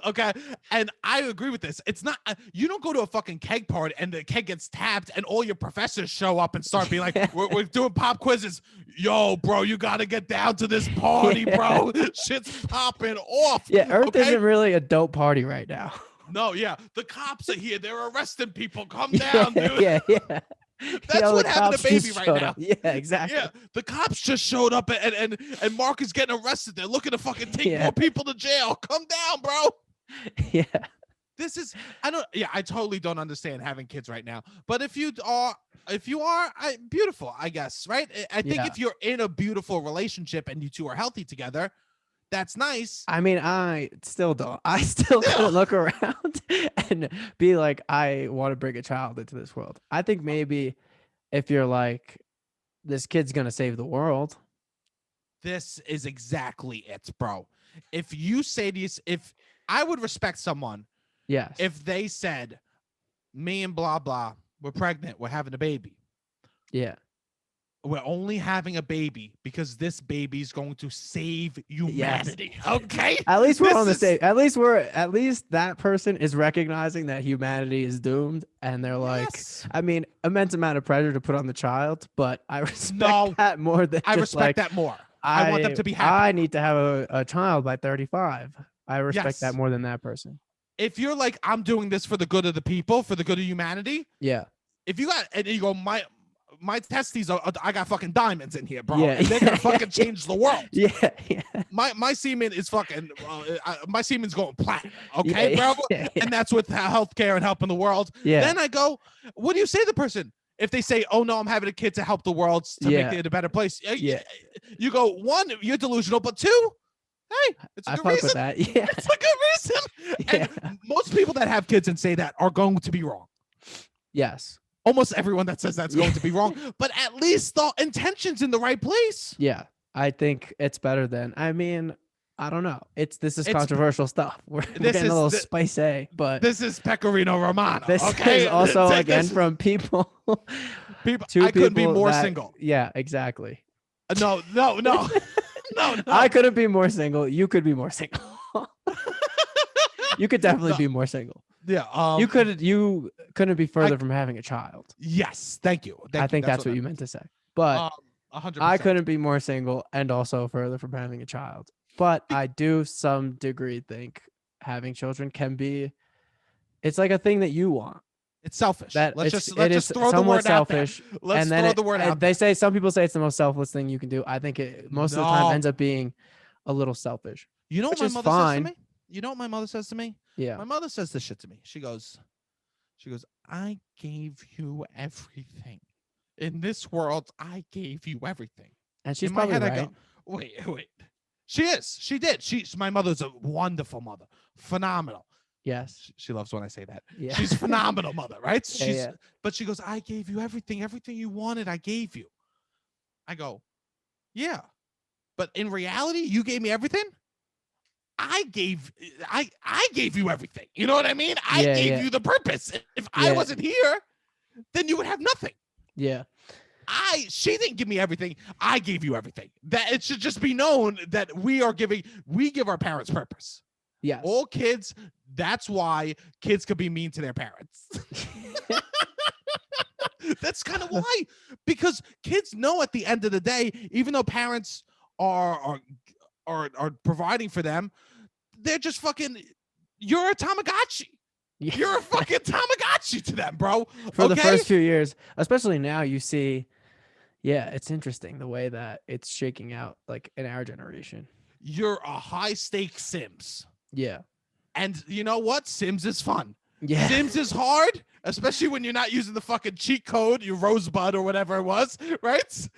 Speaker 1: Okay, and I agree with this. It's not you don't go to a fucking keg party and the keg gets tapped, and all your professors show up and start being like, we're doing pop quizzes. Yo, bro, you gotta get down to this party, bro. Shit's popping off.
Speaker 2: Yeah, Earth isn't really a dope party right now.
Speaker 1: No, yeah. The cops are here. They're arresting people. Come down, dude.
Speaker 2: Yeah.
Speaker 1: That's what happened to baby right now.
Speaker 2: Up. Yeah, exactly.
Speaker 1: Yeah, the cops just showed up and Mark is getting arrested. They're looking to fucking take more people to jail. Come down, bro.
Speaker 2: Yeah.
Speaker 1: This is I totally don't understand having kids right now. But if you are, beautiful, I guess, right? I think if you're in a beautiful relationship and you two are healthy together, that's nice.
Speaker 2: I mean, I still don't. I still couldn't look around and be like, I want to bring a child into this world. I think maybe if you're like, this kid's gonna save the world.
Speaker 1: This is exactly it, bro. If you say this, if I would respect someone,
Speaker 2: yes,
Speaker 1: if they said, me and blah blah, we're pregnant, we're having a baby.
Speaker 2: Yeah.
Speaker 1: We're only having a baby because this baby's going to save humanity. Yes. Okay.
Speaker 2: At least we're on the same. At least that person is recognizing that humanity is doomed, and they're like, I mean, immense amount of pressure to put on the child, but I respect that more than
Speaker 1: I respect that more. I want them to be happy.
Speaker 2: I need to have a child by 35. I respect that more than that person.
Speaker 1: If you're like, I'm doing this for the good of the people, for the good of humanity.
Speaker 2: Yeah.
Speaker 1: If you got, and you go, my testes are, I got fucking diamonds in here, bro. Yeah, and they're gonna fucking change the world.
Speaker 2: Yeah.
Speaker 1: My semen is fucking, my semen's going platinum. Okay, bro. Yeah. And that's with healthcare and helping the world. Yeah. Then I go, what do you say to the person? If they say, oh no, I'm having a kid to help the world, to make it a better place. Yeah. You go, one, you're delusional, but two, hey, it's a good reason. With that. Yeah. It's a good reason. And most people that have kids and say that are going to be wrong.
Speaker 2: Yes.
Speaker 1: Almost everyone that says that's going to be wrong, but at least the intention's in the right place.
Speaker 2: Yeah, I think it's better than. I mean, I don't know. This is controversial stuff. We're getting a little spicy, but
Speaker 1: this is Pecorino Romano.
Speaker 2: This is also again from people.
Speaker 1: I couldn't be more single.
Speaker 2: Yeah, exactly.
Speaker 1: No.
Speaker 2: I couldn't be more single. You could be more single. You could definitely be more single.
Speaker 1: Yeah.
Speaker 2: You couldn't be further from having a child.
Speaker 1: Yes. Thank you.
Speaker 2: I think that's what you meant to say. But
Speaker 1: 100%.
Speaker 2: I couldn't be more single and also further from having a child. But I do some degree think having children can be, it's like a thing that you want.
Speaker 1: It's selfish.
Speaker 2: Let's just throw the word selfish. Out there. Let's throw the word out there. Some people say it's the most selfless thing you can do. I think it most of the time ends up being a little selfish.
Speaker 1: You know what my mother says to me? You know what my mother says to me?
Speaker 2: Yeah.
Speaker 1: My mother says this shit to me. She goes, I gave you everything. In this world, I gave you everything.
Speaker 2: And she's probably right. I go,
Speaker 1: wait. She is. She did. My mother's a wonderful mother. Phenomenal.
Speaker 2: Yes.
Speaker 1: She loves when I say that.
Speaker 2: Yeah.
Speaker 1: She's a phenomenal mother, right?
Speaker 2: Yeah.
Speaker 1: But she goes, I gave you everything. Everything you wanted, I gave you. I go, yeah. But in reality, you gave me everything? I gave you everything. You know what I mean? I gave you the purpose. If I wasn't here, then you would have nothing.
Speaker 2: Yeah.
Speaker 1: She didn't give me everything. I gave you everything. That it should just be known that we give our parents purpose.
Speaker 2: Yes.
Speaker 1: All kids, that's why kids could be mean to their parents. That's kind of why. Because kids know at the end of the day, even though parents are providing for them, they're just fucking, you're a Tamagotchi. Yeah. You're a fucking Tamagotchi to them, bro.
Speaker 2: For the first few years, especially now, you see, it's interesting the way that it's shaking out, like in our generation.
Speaker 1: You're a high stakes Sims.
Speaker 2: Yeah.
Speaker 1: And you know what? Sims is fun.
Speaker 2: Yeah.
Speaker 1: Sims is hard, especially when you're not using the fucking cheat code, your Rosebud or whatever it was, right?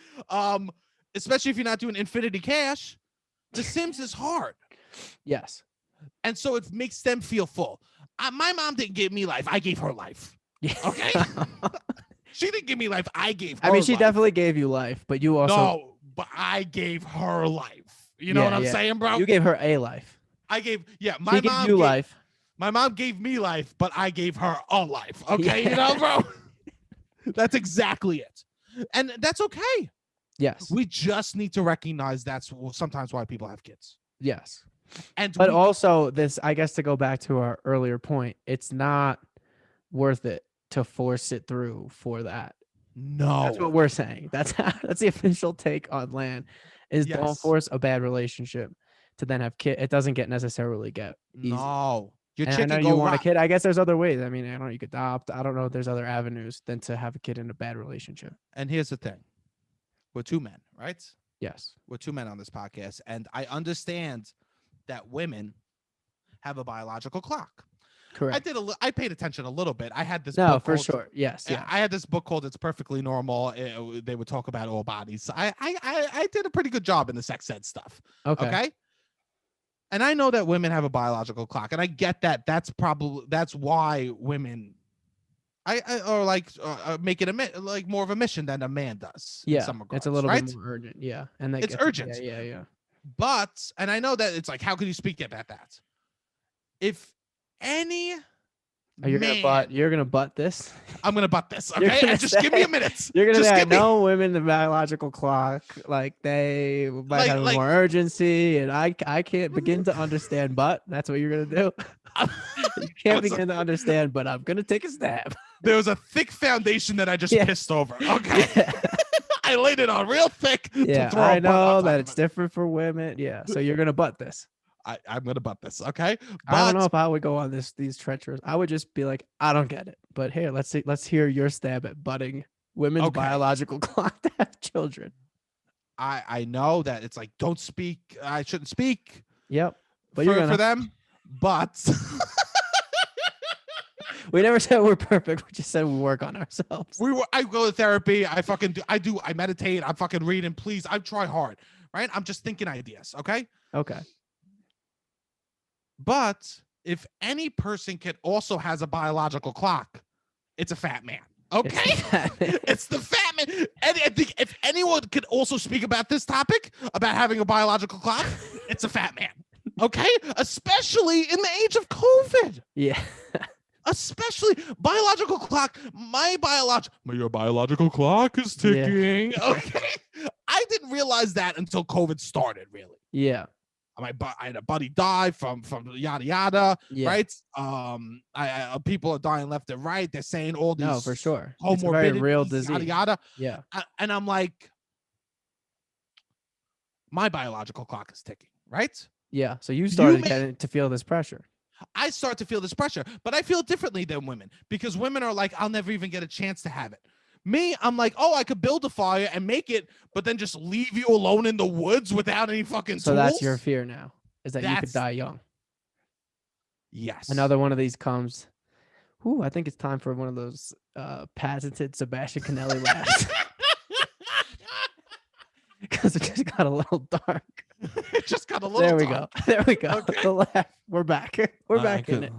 Speaker 1: Especially if you're not doing Infinity Cash. The Sims is hard.
Speaker 2: Yes.
Speaker 1: And so it makes them feel full. My mom didn't give me life. I gave her life.
Speaker 2: Yeah.
Speaker 1: Okay? She didn't give me life. I gave her
Speaker 2: I mean, she
Speaker 1: life.
Speaker 2: Definitely gave you life, but you also...
Speaker 1: No, but I gave her life. You know what I'm saying, bro?
Speaker 2: You gave her a life.
Speaker 1: She
Speaker 2: gave you life.
Speaker 1: My mom gave me life, but I gave her a life. Okay, you know, bro? That's exactly it. And that's okay.
Speaker 2: Yes.
Speaker 1: We just need to recognize that's sometimes why people have kids.
Speaker 2: Yes. But also this, I guess, to go back to our earlier point, it's not worth it to force it through for that.
Speaker 1: No.
Speaker 2: That's what we're saying. That's the official take on land is don't force a bad relationship to then have kids. It doesn't necessarily get easy.
Speaker 1: No.
Speaker 2: Your chicken I know you want a kid. I guess there's other ways. I mean, I don't know. You could adopt. I don't know if there's other avenues than to have a kid in a bad relationship.
Speaker 1: And here's the thing. We're two men, right?
Speaker 2: Yes.
Speaker 1: We're two men on this podcast. And I understand that women have a biological clock.
Speaker 2: Correct.
Speaker 1: I paid attention a little bit. I had this
Speaker 2: No,
Speaker 1: book
Speaker 2: for
Speaker 1: called,
Speaker 2: sure. Yes. Yeah.
Speaker 1: I had this book called "It's Perfectly Normal." They would talk about all bodies. I did a pretty good job in the sex ed stuff.
Speaker 2: Okay.
Speaker 1: Okay. And I know that women have a biological clock, and I get that. That's why women, or like make it like more of a mission than a man does.
Speaker 2: Yeah.
Speaker 1: In some regards,
Speaker 2: It's a little
Speaker 1: right?
Speaker 2: bit more urgent. Yeah. And
Speaker 1: It's urgent.
Speaker 2: Yeah.
Speaker 1: But, and I know that it's like, how can you speak about that? If any
Speaker 2: Oh, you're gonna butt this.
Speaker 1: I'm gonna butt this. Okay, and just give me a minute.
Speaker 2: You're gonna
Speaker 1: just
Speaker 2: say no women the biological clock, like they might have more urgency, and I can't begin to understand. But that's what you're gonna do. You can't begin to understand, but I'm gonna take a stab.
Speaker 1: There was a thick foundation that I just pissed over. Okay.
Speaker 2: Yeah.
Speaker 1: I laid it on real thick.
Speaker 2: Yeah, I know that it's different for women. Yeah, so you're gonna butt this.
Speaker 1: I'm gonna butt this, okay? But
Speaker 2: I don't know if I would go on these treacherous. I would just be like, I don't get it. But here, let's hear your stab at butting women's biological clock to have children.
Speaker 1: I know that it's like, don't speak. I shouldn't speak.
Speaker 2: Yep. But
Speaker 1: for them. But
Speaker 2: we never said we're perfect. We just said we work on ourselves.
Speaker 1: I go to therapy. I meditate. I'm fucking reading. Please, I try hard. Right? I'm just thinking ideas. Okay.
Speaker 2: Okay.
Speaker 1: But if any person also has a biological clock, it's a fat man. Okay. It's the fat man. And I think if anyone could also speak about this topic, about having a biological clock, it's a fat man. Okay. Especially in the age of COVID.
Speaker 2: Yeah.
Speaker 1: Especially biological clock. Your biological clock is ticking. Yeah. Okay. I didn't realize that until COVID started, really.
Speaker 2: Yeah.
Speaker 1: I had a buddy die from yada yada, right? People are dying left and right. They're saying all these.
Speaker 2: No, for sure.
Speaker 1: It's a very
Speaker 2: real disease.
Speaker 1: Yada yada.
Speaker 2: Yeah.
Speaker 1: And I'm like, my biological clock is ticking, right?
Speaker 2: Yeah. So you started getting to feel this pressure.
Speaker 1: I start to feel this pressure, but I feel differently than women because women are like, I'll never even get a chance to have it. Me, I'm like, I could build a fire and make it, but then just leave you alone in the woods without any fucking tools.
Speaker 2: So that's your fear now, is that you could die young.
Speaker 1: Yes.
Speaker 2: Another one of these comes. Ooh, I think it's time for one of those patented Sebastian Canelli laughs. Because it just got a little dark.
Speaker 1: It just got a little dark.
Speaker 2: There we go. Okay. The laugh. We're back. We're back in it.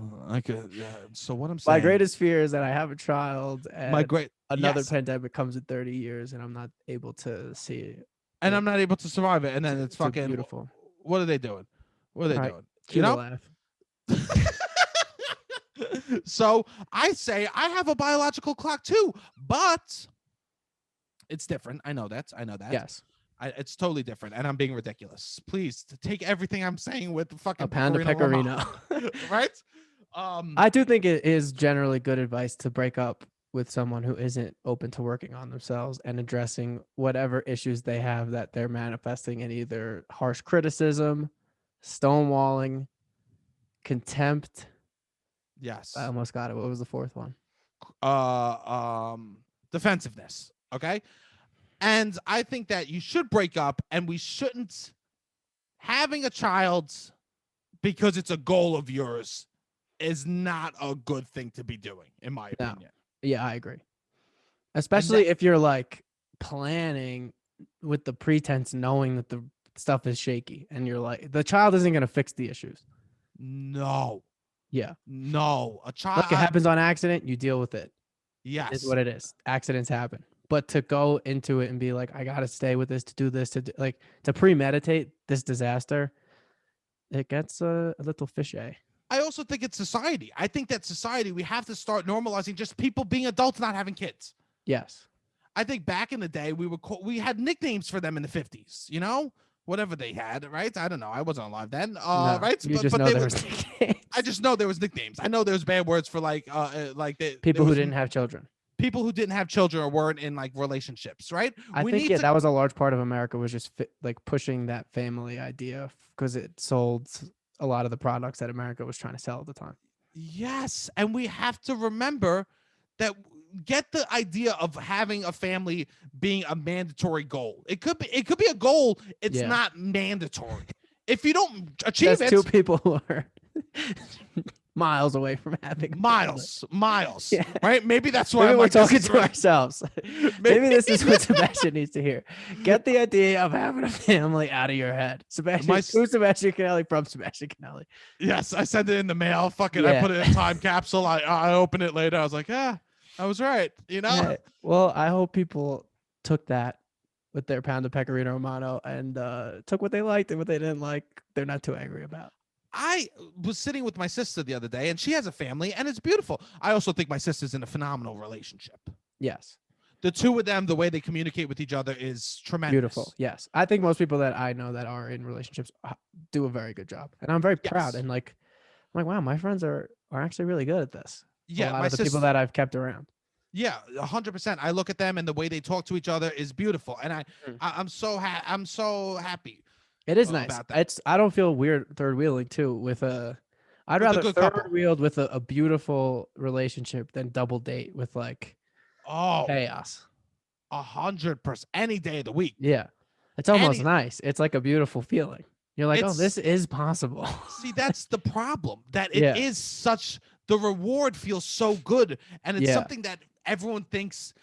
Speaker 1: So what I'm saying.
Speaker 2: My greatest fear is that I have a child and another pandemic comes in 30 years and I'm not able to see it.
Speaker 1: And I'm not able to survive it. And then it's fucking
Speaker 2: beautiful.
Speaker 1: What are they doing? What are they doing?
Speaker 2: You know? Laugh.
Speaker 1: So I say I have a biological clock too, but it's different. I know that.
Speaker 2: Yes.
Speaker 1: It's totally different, and I'm being ridiculous. Please take everything I'm saying with the fucking
Speaker 2: a pound of Pecorino,
Speaker 1: right?
Speaker 2: I do think it is generally good advice to break up with someone who isn't open to working on themselves and addressing whatever issues they have that they're manifesting in either harsh criticism, stonewalling, contempt.
Speaker 1: Yes,
Speaker 2: I almost got it. What was the fourth one?
Speaker 1: Defensiveness. Okay. And I think that you should break up, and we shouldn't having a child because it's a goal of yours is not a good thing to be doing, in my opinion.
Speaker 2: Yeah, I agree. Especially if you're like planning with the pretense knowing that the stuff is shaky and you're like, the child isn't going to fix the issues.
Speaker 1: No.
Speaker 2: Yeah.
Speaker 1: No. A child.
Speaker 2: Look, it happens on accident. You deal with it.
Speaker 1: Yes.
Speaker 2: It's what it is. Accidents happen. But to go into it and be like, I got to stay with this, to do this, to premeditate this disaster, it gets a little fishy.
Speaker 1: I also think it's society. I think that society, we have to start normalizing just people being adults, not having kids.
Speaker 2: Yes.
Speaker 1: I think back in the day, we had nicknames for them in the 50s, you know, whatever they had, right? I don't know. I wasn't alive then,
Speaker 2: no,
Speaker 1: right?
Speaker 2: You just know there was nicknames.
Speaker 1: I just know there was nicknames. I know there's bad words for
Speaker 2: people who didn't have children.
Speaker 1: People who didn't have children or weren't in like relationships, right?
Speaker 2: I think that was a large part of America was just like pushing that family idea because it sold a lot of the products that America was trying to sell at the time.
Speaker 1: Yes, and we have to remember that. Get the idea of having a family being a mandatory goal. It could be a goal. It's not mandatory. If you don't achieve it,
Speaker 2: two people who are miles away from having
Speaker 1: miles,
Speaker 2: Yeah.
Speaker 1: right? Maybe that's why
Speaker 2: maybe we're
Speaker 1: like, this
Speaker 2: talking
Speaker 1: is
Speaker 2: to
Speaker 1: really-
Speaker 2: ourselves. Maybe this is what Sebastian needs to hear. Get the idea of having a family out of your head. Sebastian, who's Sebastian Canelli from Sebastian Canelli?
Speaker 1: Yes, I sent it in the mail. Fuck it. I
Speaker 2: Yeah.
Speaker 1: put it in a time capsule. I opened it later. I was like, yeah, I was right. You know?
Speaker 2: Yeah. Well, I hope people took that with their pound of Pecorino Romano and took what they liked and what they didn't like. They're not too angry about.
Speaker 1: I was sitting with my sister the other day, and she has a family, and it's beautiful. I also think my sister's in a phenomenal relationship.
Speaker 2: Yes.
Speaker 1: The two of them, the way they communicate with each other is tremendous.
Speaker 2: Beautiful. Yes. I think most people that I know that are in relationships do a very good job. And I'm very proud. And like, I'm like, wow, my friends are actually really good at this.
Speaker 1: Yeah.
Speaker 2: A lot of the people that I've kept around.
Speaker 1: Yeah, 100%. I look at them and the way they talk to each other is beautiful. And I'm so happy.
Speaker 2: It is nice. I don't feel weird third wheeling too with I'd rather third couple. Wheeled with a beautiful relationship than double date with like chaos.
Speaker 1: 100% any day of the week.
Speaker 2: Yeah. It's almost nice. It's like a beautiful feeling. You're like, oh, this is possible.
Speaker 1: See, that's the problem. That it is such, the reward feels so good. And it's something that everyone thinks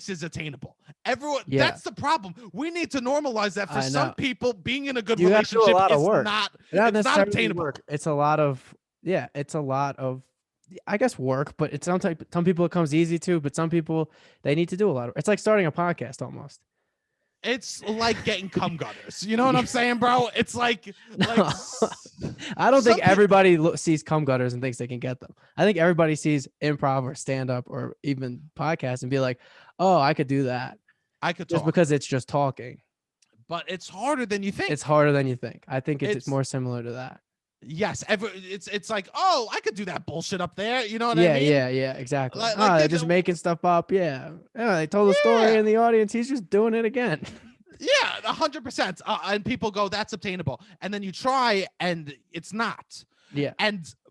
Speaker 1: is attainable. That's the problem. We need to normalize that. For some people, being in a good relationship is not attainable.
Speaker 2: It's a lot of I guess work, but it's some people it comes easy to, but some people they need to do a lot of. It's like starting a podcast almost.
Speaker 1: It's like getting cum gutters. You know what I'm saying, bro? It's like
Speaker 2: I don't think everybody sees cum gutters and thinks they can get them. I think everybody sees improv or stand up or even podcast and be like, "Oh, I could do that."
Speaker 1: I could
Speaker 2: just because it's just talking.
Speaker 1: But it's harder than you think.
Speaker 2: It's harder than you think. I think it's more similar to that.
Speaker 1: Yes, it's like, oh, I could do that bullshit up there. You know what I mean?
Speaker 2: Yeah, exactly. They're just making stuff up. Yeah, they told the story in the audience. He's just doing it again.
Speaker 1: Yeah, 100%. And people go, that's obtainable. And then you try and it's not.
Speaker 2: Yeah.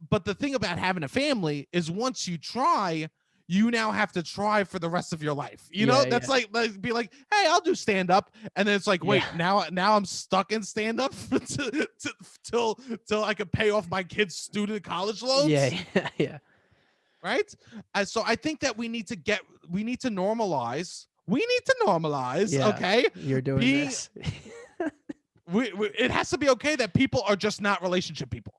Speaker 1: But the thing about having a family is once you try, you now have to try for the rest of your life. You know, that's like be like, hey, I'll do stand up. And then it's like, wait, now I'm stuck in stand up till I can pay off my kids' student college loans.
Speaker 2: Yeah.
Speaker 1: Right. So I think that we need to normalize. Okay.
Speaker 2: You're doing this.
Speaker 1: It has to be okay that people are just not relationship people.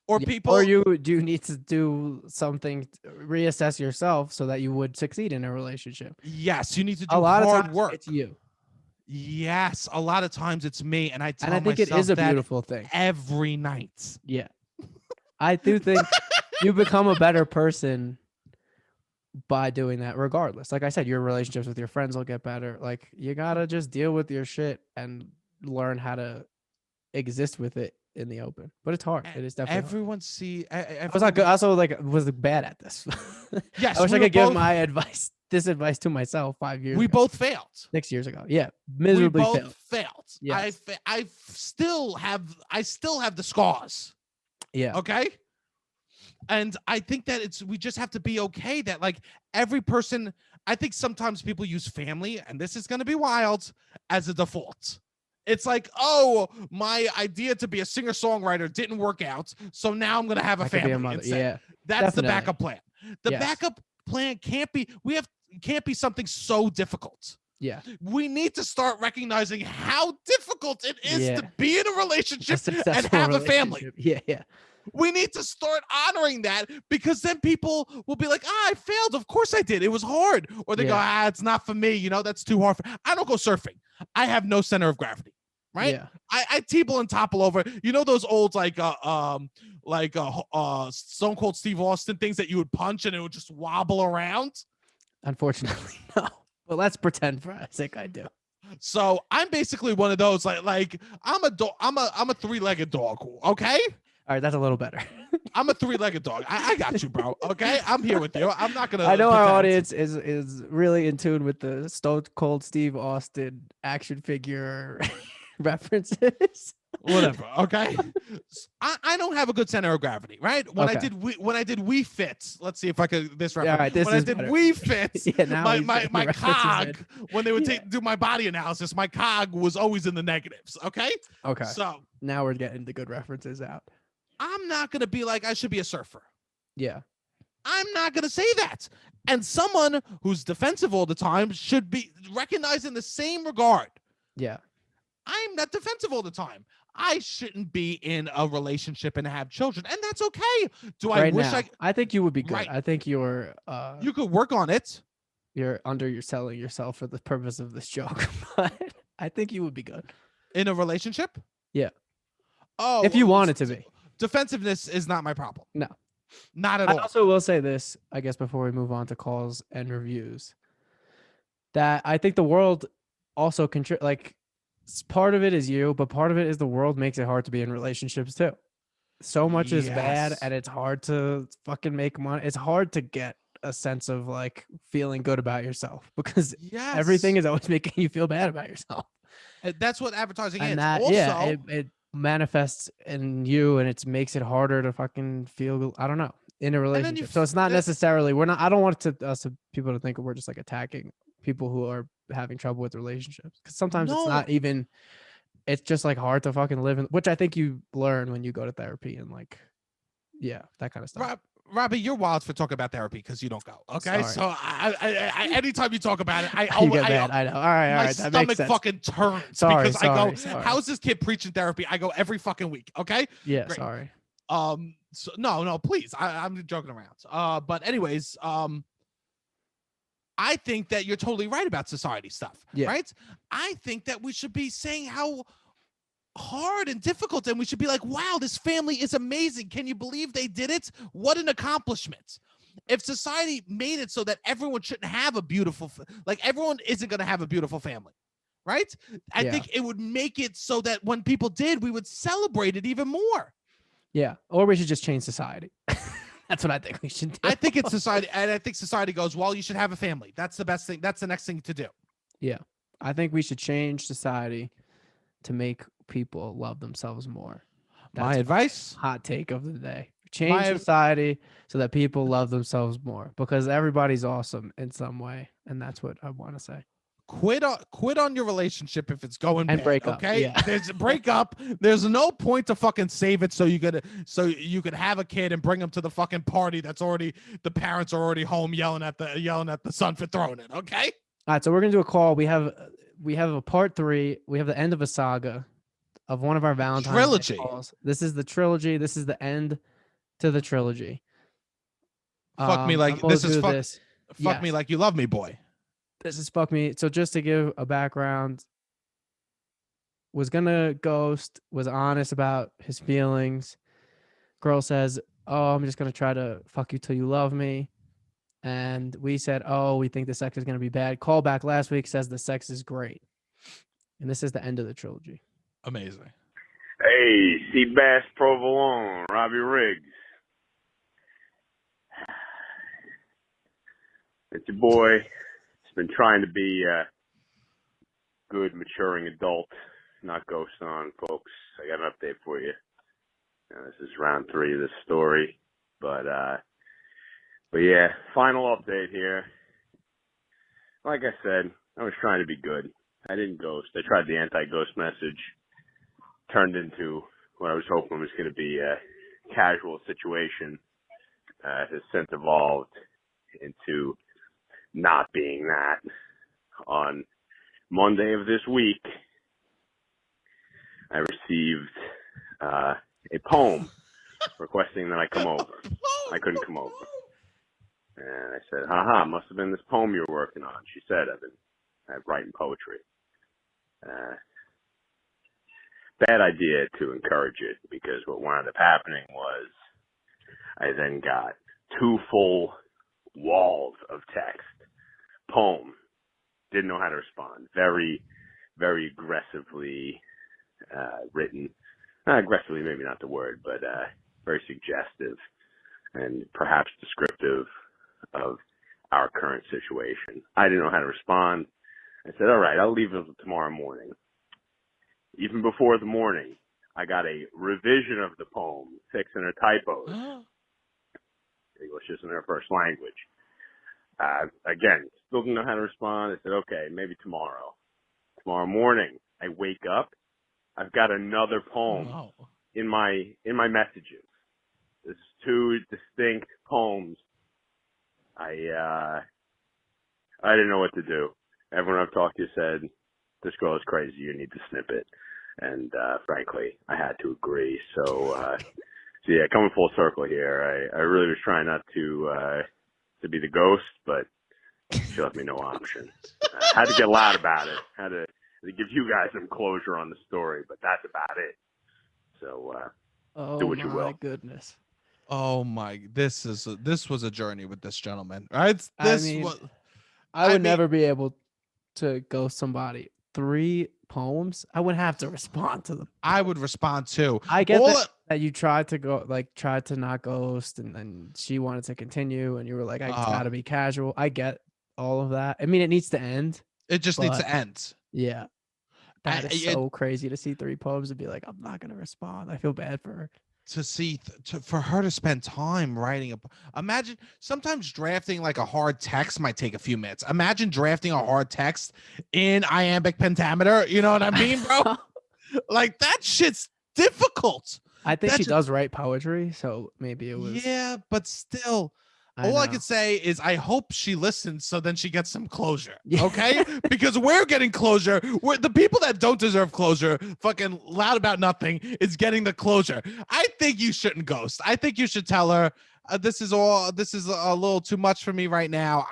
Speaker 1: Or people,
Speaker 2: or you do need to do something, reassess yourself so that you would succeed in a relationship.
Speaker 1: Yes, you need to do a lot of hard work.
Speaker 2: It's you.
Speaker 1: Yes, a lot of times it's me, and I
Speaker 2: think it is a beautiful thing
Speaker 1: every night.
Speaker 2: Yeah, I do think you become a better person by doing that. Regardless, like I said, your relationships with your friends will get better. Like you gotta just deal with your shit and learn how to exist with it in the open, but it's hard. It is definitely
Speaker 1: everyone
Speaker 2: hard. I was not good. Also, was bad at this.
Speaker 1: Yes,
Speaker 2: I wish I could give this advice to myself 5 years.
Speaker 1: We both failed
Speaker 2: 6 years ago. Yeah, miserably
Speaker 1: we both failed. Yes. I still have the scars.
Speaker 2: Yeah.
Speaker 1: Okay. And I think that we just have to be okay that like every person. I think sometimes people use family, and this is going to be wild, as a default. It's like, oh, my idea to be a singer-songwriter didn't work out, so now I'm gonna have a family.
Speaker 2: Yeah,
Speaker 1: that's the backup plan. The backup plan can't be something so difficult.
Speaker 2: Yeah,
Speaker 1: we need to start recognizing how difficult it is to be in a relationship and have a family.
Speaker 2: Yeah.
Speaker 1: We need to start honoring that, because then people will be like, I failed. Of course I did. It was hard. Or they go, it's not for me. You know, that's too hard. I don't go surfing. I have no center of gravity. Right.
Speaker 2: Yeah.
Speaker 1: I table and topple over. You know, those old Stone Cold Steve Austin things that you would punch and it would just wobble around.
Speaker 2: Unfortunately, no. But let's pretend for a sec I do.
Speaker 1: So I'm basically one of those like I'm a dog. I'm a three-legged dog. Okay.
Speaker 2: All right, that's a little better.
Speaker 1: I'm a three-legged dog. I got you, bro. Okay, I'm here with you. I'm not gonna.
Speaker 2: I know our audience is really in tune with the Stone Cold Steve Austin action figure references.
Speaker 1: Whatever. Okay. I don't have a good center of gravity, right? When I did Wii Fit, let's see if I could this reference.
Speaker 2: Yeah, right,
Speaker 1: when I did Wii Fit, my cog, when they would do my body analysis, my cog was always in the negatives. Okay.
Speaker 2: Okay.
Speaker 1: So
Speaker 2: now we're getting the good references out.
Speaker 1: I'm not going to be like, I should be a surfer.
Speaker 2: Yeah.
Speaker 1: I'm not going to say that. And someone who's defensive all the time should be recognized in the same regard.
Speaker 2: Yeah.
Speaker 1: I'm not defensive all the time. I shouldn't be in a relationship and have children, and that's okay. Do I
Speaker 2: Right
Speaker 1: wish
Speaker 2: now, I think you would be good.
Speaker 1: Right.
Speaker 2: I think you're
Speaker 1: You could work on it.
Speaker 2: You're selling yourself for the purpose of this joke, but I think you would be good
Speaker 1: In a relationship?
Speaker 2: Yeah.
Speaker 1: Oh,
Speaker 2: if you wanted to be.
Speaker 1: Defensive-ness is not my problem.
Speaker 2: No.
Speaker 1: Not at all.
Speaker 2: I also will say this, I guess, before we move on to calls and reviews, that I think the world also like part of it is you, but part of it is the world makes it hard to be in relationships too. So much is bad,
Speaker 1: Yes.
Speaker 2: and it's hard to fucking make money. It's hard to get a sense of like feeling good about yourself because
Speaker 1: Yes.
Speaker 2: everything is always making you feel bad about yourself.
Speaker 1: That's what advertising
Speaker 2: And
Speaker 1: is.
Speaker 2: that,
Speaker 1: Also,
Speaker 2: yeah, it manifests in you, and it makes it harder to fucking feel, I don't know, in a relationship. So it's not necessarily, I don't want people to think we're just like attacking people who are having trouble with relationships, because sometimes it's not even, it's just like hard to fucking live in, which I think you learn when you go to therapy and like, yeah, that kind of stuff.
Speaker 1: Robbie, you're wild for talking about therapy because you don't go. Okay,
Speaker 2: Sorry.
Speaker 1: so I anytime you talk about it, I
Speaker 2: you get mad. I know. All right,
Speaker 1: my
Speaker 2: that makes
Speaker 1: stomach
Speaker 2: sense.
Speaker 1: fucking turns because I go, how's this kid preaching therapy? I go every fucking week. Okay.
Speaker 2: Yeah.
Speaker 1: Great.
Speaker 2: Sorry.
Speaker 1: So no, please. I'm joking around. But anyways, I think that you're totally right about society stuff.
Speaker 2: Yeah.
Speaker 1: Right. I think that we should be saying how hard and difficult, and we should be like, wow, this family is amazing. Can you believe they did it? What an accomplishment. If society made it so that everyone shouldn't have a beautiful, like everyone isn't going to have a beautiful family, right? I think it would make it so that when people did, we would celebrate it even more.
Speaker 2: Yeah. Or we should just change society. That's what I think we should do.
Speaker 1: I think it's society, and I think society goes, well, you should have a family. That's the best thing. That's the next thing to do.
Speaker 2: Yeah. I think we should change society to make people love themselves more. That's
Speaker 1: my advice.
Speaker 2: Hot take of the day. Change society so that people love themselves more, because everybody's awesome in some way, and that's what I want to say.
Speaker 1: Quit on your relationship if it's going
Speaker 2: and
Speaker 1: bad,
Speaker 2: break up.
Speaker 1: okay?
Speaker 2: Yeah.
Speaker 1: There's a break up. There's no point to fucking save it so you could have a kid and bring him to the fucking party that's already, the parents are already home yelling at the son for throwing it, okay?
Speaker 2: All right, so we're gonna do a call. We have a part 3. We have the end of a saga of one of our Valentine's
Speaker 1: trilogy.
Speaker 2: Day calls. This is the trilogy. This is the end to the trilogy.
Speaker 1: Fuck me like this is fuck. This. Fuck me like you love me, boy.
Speaker 2: This is fuck me. So just to give a background, was gonna ghost, was honest about his feelings. Girl says, "Oh, I'm just gonna try to fuck you till you love me." And we said, "Oh, we think the sex is gonna be bad." Call back last week, says the sex is great. And this is the end of the trilogy.
Speaker 1: Amazing.
Speaker 3: Hey, Sebastian Provolone, Robbie Riggs. It's your boy. It's been trying to be a good, maturing adult, not ghost on, folks. I got an update for you. This is round 3 of this story, but yeah, final update here. Like I said, I was trying to be good. I didn't ghost. I tried the anti-ghost message. Turned into what I was hoping was going to be a casual situation. Has since evolved into not being that. On Monday of this week, I received a poem requesting that I come over. I couldn't come over. And I said, haha, must have been this poem you're working on. She said, I'm writing poetry. Bad idea to encourage it, because what wound up happening was I then got 2 full walls of text. Poem. Didn't know how to respond. Very, very aggressively written. Aggressively, maybe not the word, but very suggestive and perhaps descriptive of our current situation. I didn't know how to respond. I said, all right, I'll leave it until tomorrow morning. Even before the morning, I got a revision of the poem, fixing her typos. English isn't her first language. Again, still didn't know how to respond. I said, okay, maybe tomorrow. Tomorrow morning, I wake up. I've got another poem in my messages. It's two distinct poems. I didn't know what to do. Everyone I've talked to said, this girl is crazy, you need to snip it. And frankly, I had to agree. So yeah, coming full circle here, I really was trying not to be the ghost, but she left me no option. Had to get loud about it. Had to give you guys some closure on the story, but that's about it. So do what you will.
Speaker 2: Oh my goodness.
Speaker 1: Oh my! This was a journey with this gentleman, right?
Speaker 2: I would never be able to ghost somebody. 3 poems, I would have to respond to them.
Speaker 1: I would respond too.
Speaker 2: I get that you tried to not ghost, and then she wanted to continue, and you were like, I gotta be casual. I get all of that. I mean, it needs to end.
Speaker 1: It just needs to end.
Speaker 2: Yeah. That is so crazy to see 3 poems and be like, I'm not gonna respond. I feel bad for her.
Speaker 1: For her to spend time writing imagine sometimes drafting like a hard text might take a few minutes. Imagine drafting a hard text in iambic pentameter. You know what I mean, bro? Like that shit's difficult.
Speaker 2: I think she does write poetry, so maybe it was.
Speaker 1: Yeah, but still. All I can say is I hope she listens so then she gets some closure. Okay? Because we're getting closure. The people that don't deserve closure, fucking loud about nothing, is getting the closure. I think you shouldn't ghost. I think you should tell her this is a little too much for me right now.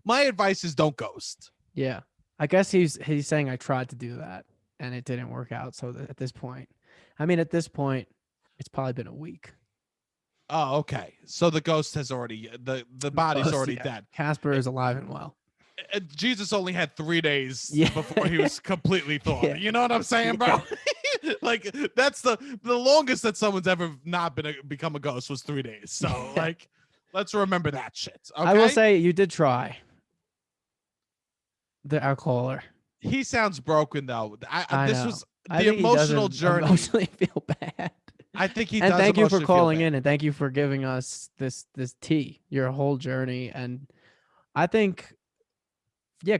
Speaker 1: My advice is don't ghost.
Speaker 2: Yeah. I guess he's saying I tried to do that and it didn't work out. So at this point, it's probably been a week.
Speaker 1: Oh, okay. So the ghost has already the body's already dead.
Speaker 2: Casper is alive and well.
Speaker 1: Jesus only had 3 days before he was completely thawed. Yeah. You know what I'm saying, bro? Like that's the longest that someone's ever not become a ghost was 3 days. So like, let's remember that shit. Okay?
Speaker 2: I will say you did try. Our caller.
Speaker 1: He sounds broken though. This was
Speaker 2: the
Speaker 1: emotional journey.
Speaker 2: Emotionally feel bad.
Speaker 1: I think he
Speaker 2: and
Speaker 1: does.
Speaker 2: Thank you for calling in, and thank you for giving us this tea, your whole journey. And I think,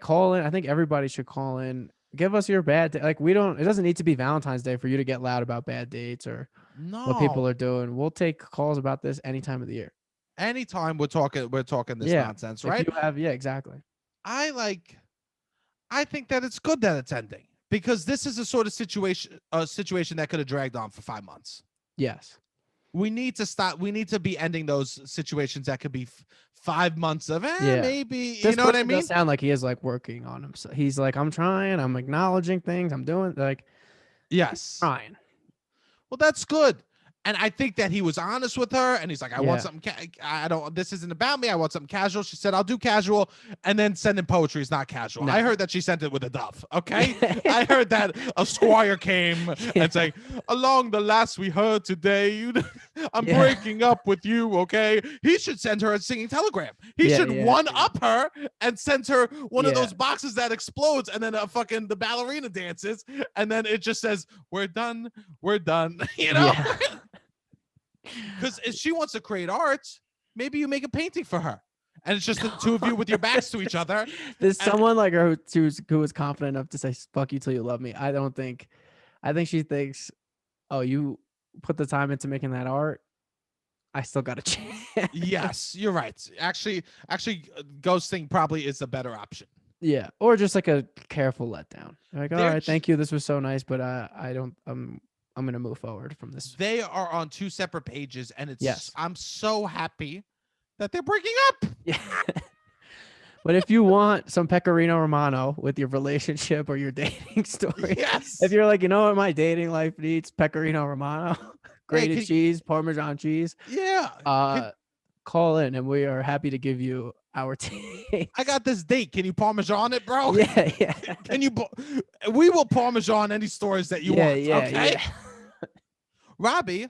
Speaker 2: call in. I think everybody should call in. Give us your bad day. Like it doesn't need to be Valentine's Day for you to get loud about bad dates or what people are doing. We'll take calls about this any time of the year.
Speaker 1: Anytime we're talking this nonsense, right?
Speaker 2: If you have, exactly.
Speaker 1: I think that it's good that it's ending because this is a sort of situation that could have dragged on for 5 months.
Speaker 2: Yes.
Speaker 1: We need to stop. We need to be ending those situations that could be 5 months of maybe. You know what I mean?
Speaker 2: Does sound like he is like working on him. So he's like, I'm trying. I'm acknowledging things. I'm doing
Speaker 1: yes,
Speaker 2: trying.
Speaker 1: Well, that's good. And I think that he was honest with her, and he's like, "I want something. This isn't about me. I want something casual." She said, "I'll do casual," and then sending poetry is not casual. No. I heard that she sent it with a dove. Okay, I heard that a squire came and saying, "Along the last we heard today, I'm breaking up with you." Okay, he should send her a singing telegram. He should one up her and send her one of those boxes that explodes, and then the ballerina dances, and then it just says, "We're done. We're done." You know. Yeah. Because if she wants to create art, maybe you make a painting for her, and it's just the two of you with your backs to each other.
Speaker 2: There's someone like her who was confident enough to say "fuck you till you love me." I think she thinks, "Oh, you put the time into making that art. I still got a chance."
Speaker 1: Yes, you're right. Actually, ghosting probably is a better option.
Speaker 2: Yeah, or just like a careful letdown. Like, all right, thank you. This was so nice, but I'm going to move forward from this.
Speaker 1: They are on 2 separate pages, and I'm so happy that they're breaking up.
Speaker 2: Yeah. But if you want some Pecorino Romano with your relationship or your dating story, if you're like, you know what my dating life needs? Pecorino Romano, grated cheese, Parmesan cheese.
Speaker 1: Yeah.
Speaker 2: Call in, and we are happy to give you our take.
Speaker 1: I got this date. Can you Parmesan it, bro?
Speaker 2: Yeah.
Speaker 1: Can you? We will Parmesan any stories that you want. Okay. Yeah. Robbie,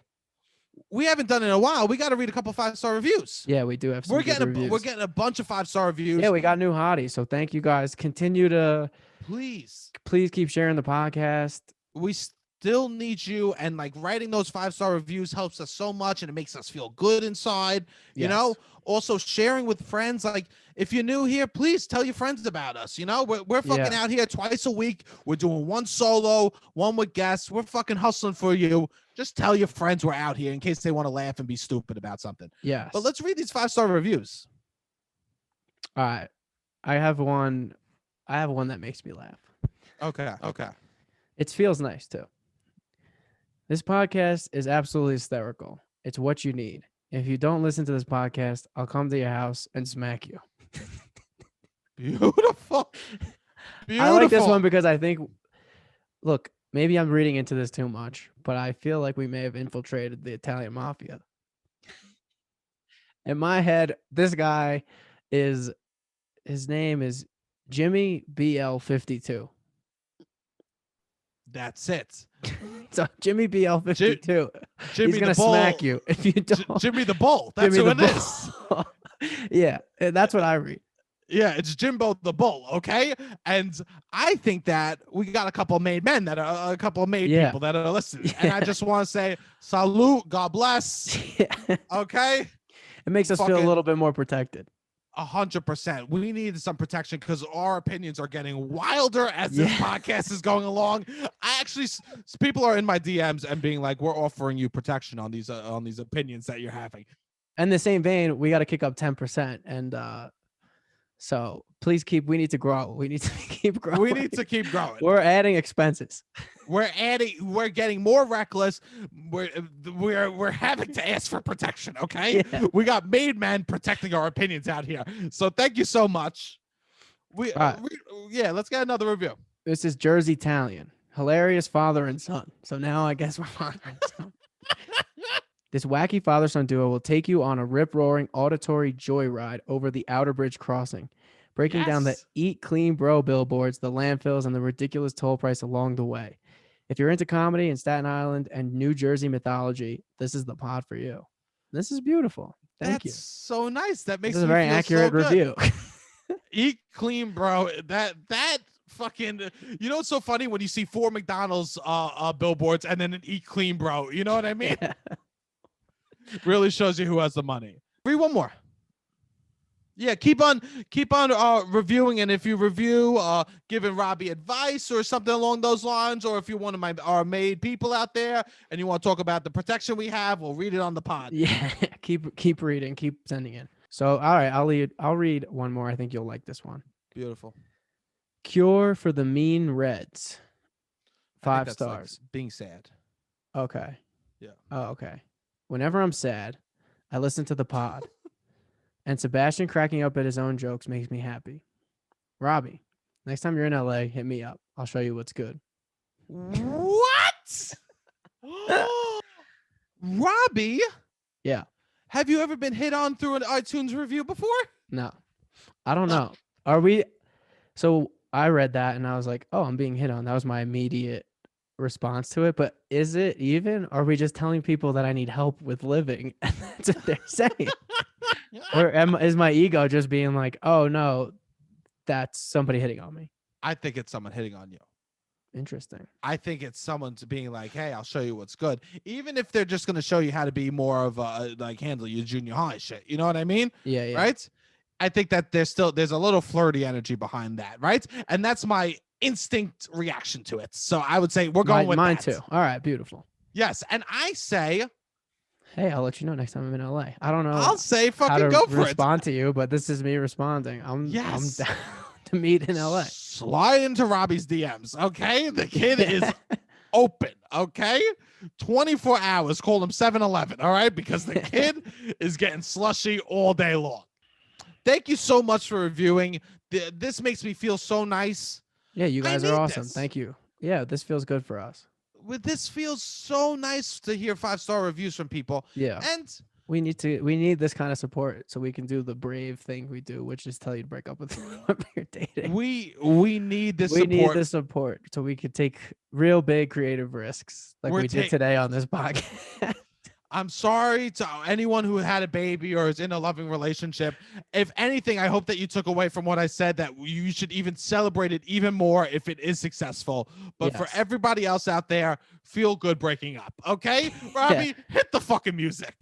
Speaker 1: we haven't done it in a while. We got to read a couple 5-star reviews.
Speaker 2: Yeah, we do have some.
Speaker 1: We're getting a bunch of 5-star reviews.
Speaker 2: Yeah, we got new hotties. So thank you guys. Continue to
Speaker 1: please
Speaker 2: keep sharing the podcast.
Speaker 1: still need you, and like writing those 5-star reviews helps us so much, and it makes us feel good inside. You know, also sharing with friends. Like, if you're new here, please tell your friends about us. You know, we're fucking out here twice a week. We're doing one solo, one with guests. We're fucking hustling for you. Just tell your friends we're out here in case they want to laugh and be stupid about something.
Speaker 2: Yes.
Speaker 1: But let's read these 5-star reviews.
Speaker 2: All right. I have one that makes me laugh.
Speaker 1: Okay.
Speaker 2: It feels nice too. This podcast is absolutely hysterical. It's what you need. If you don't listen to this podcast, I'll come to your house and smack you.
Speaker 1: Beautiful.
Speaker 2: I like this one because I think, look, maybe I'm reading into this too much, but I feel like we may have infiltrated the Italian mafia. In my head, this guy his name is Jimmy BL52.
Speaker 1: That's it.
Speaker 2: So Jimmy BL52.
Speaker 1: Jimmy
Speaker 2: He's gonna
Speaker 1: the Bull.
Speaker 2: smack you if you don't.
Speaker 1: Jimmy the Bull. That's
Speaker 2: Jimmy
Speaker 1: who
Speaker 2: the
Speaker 1: it is.
Speaker 2: Bull. Yeah, that's what I read.
Speaker 1: Yeah, it's Jimbo the Bull, okay? And I think that we got a couple of made men that are a couple of made people that are listening. And I just want to say, salute, God bless. Okay?
Speaker 2: It makes us feel a little bit more protected.
Speaker 1: 100%. We need some protection because our opinions are getting wilder as this podcast is going along. I actually, people are in my DMs and being like, we're offering you protection on these opinions that you're having.
Speaker 2: In the same vein, we got to kick up 10%. And so please we need to grow. We need to keep growing.
Speaker 1: We need to keep growing.
Speaker 2: We're adding expenses.
Speaker 1: We're getting more reckless. We're having to ask for protection. Okay. Yeah. We got made men protecting our opinions out here. So thank you so much. Let's get another review.
Speaker 2: This is Jersey Italian. Hilarious father and son. So now I guess we're father and son. This wacky father-son duo will take you on a rip-roaring auditory joyride over the Outer Bridge crossing, breaking down the Eat Clean Bro billboards, the landfills, and the ridiculous toll price along the way. If you're into comedy in Staten Island and New Jersey mythology, this is the pod for you. This is beautiful. Thank you.
Speaker 1: That's so nice. That makes
Speaker 2: this is a very accurate review.
Speaker 1: Eat Clean Bro. That fucking, you know, it's so funny when you see 4 McDonald's billboards and then an Eat Clean Bro. You know what I mean? Yeah. Really shows you who has the money. Read one more. Yeah, keep on reviewing, and if you review, giving Robbie advice or something along those lines, or if you're one of our made people out there and you want to talk about the protection we have, we'll read it on the pod.
Speaker 2: Yeah, keep reading, keep sending in. So, all right, I'll read one more. I think you'll like this one.
Speaker 1: Beautiful.
Speaker 2: Cure for the Mean Reds. 5 stars.
Speaker 1: Like being sad.
Speaker 2: Okay.
Speaker 1: Yeah.
Speaker 2: Oh, okay. Whenever I'm sad, I listen to the pod, and Sebastian cracking up at his own jokes makes me happy. Robbie, next time you're in LA, hit me up. I'll show you what's good.
Speaker 1: What? Robbie?
Speaker 2: Yeah.
Speaker 1: Have you ever been hit on through an iTunes review before?
Speaker 2: No. I don't know. So I read that and I was like, oh, I'm being hit on. That was my immediate response to it. But is it even? Are we just telling people that I need help with living? And that's what they're saying. Or is my ego just being like, oh no, that's somebody hitting on me?
Speaker 1: I think it's someone hitting on you.
Speaker 2: Interesting.
Speaker 1: I think it's someone being like, hey, I'll show you what's good. Even if they're just going to show you how to be more of a, like, handle your junior high shit. You know what I mean?
Speaker 2: Yeah.
Speaker 1: Right? I think that there's a little flirty energy behind that. Right? And that's my instinct reaction to it. So I would say we're going with
Speaker 2: mine
Speaker 1: that.
Speaker 2: too. All right. Beautiful.
Speaker 1: Yes. And I say,
Speaker 2: hey, I'll let you know next time I'm in LA. I don't know.
Speaker 1: I'll say fucking
Speaker 2: how to
Speaker 1: go for it.
Speaker 2: Respond to you, but this is me responding. I'm down to meet in LA.
Speaker 1: Slide into Robbie's DMs, okay? The kid is open, okay? 24 hours. Call him 7-Eleven, all right? Because the kid is getting slushy all day long. Thank you so much for reviewing. This makes me feel so nice.
Speaker 2: Yeah, you guys are awesome. Thank you. Yeah, this feels good for us.
Speaker 1: This feels so nice to hear 5-star reviews from people.
Speaker 2: Yeah.
Speaker 1: And
Speaker 2: we need this kind of support so we can do the brave thing we do, which is tell you to break up with whoever you're dating.
Speaker 1: We need this support.
Speaker 2: We need the support so we could take real big creative risks like we did today on this podcast.
Speaker 1: I'm sorry to anyone who had a baby or is in a loving relationship. If anything, I hope that you took away from what I said that you should even celebrate it even more if it is successful. But for
Speaker 2: Yes.
Speaker 1: everybody else out there, feel good breaking up. Okay, Robbie, hit the fucking music.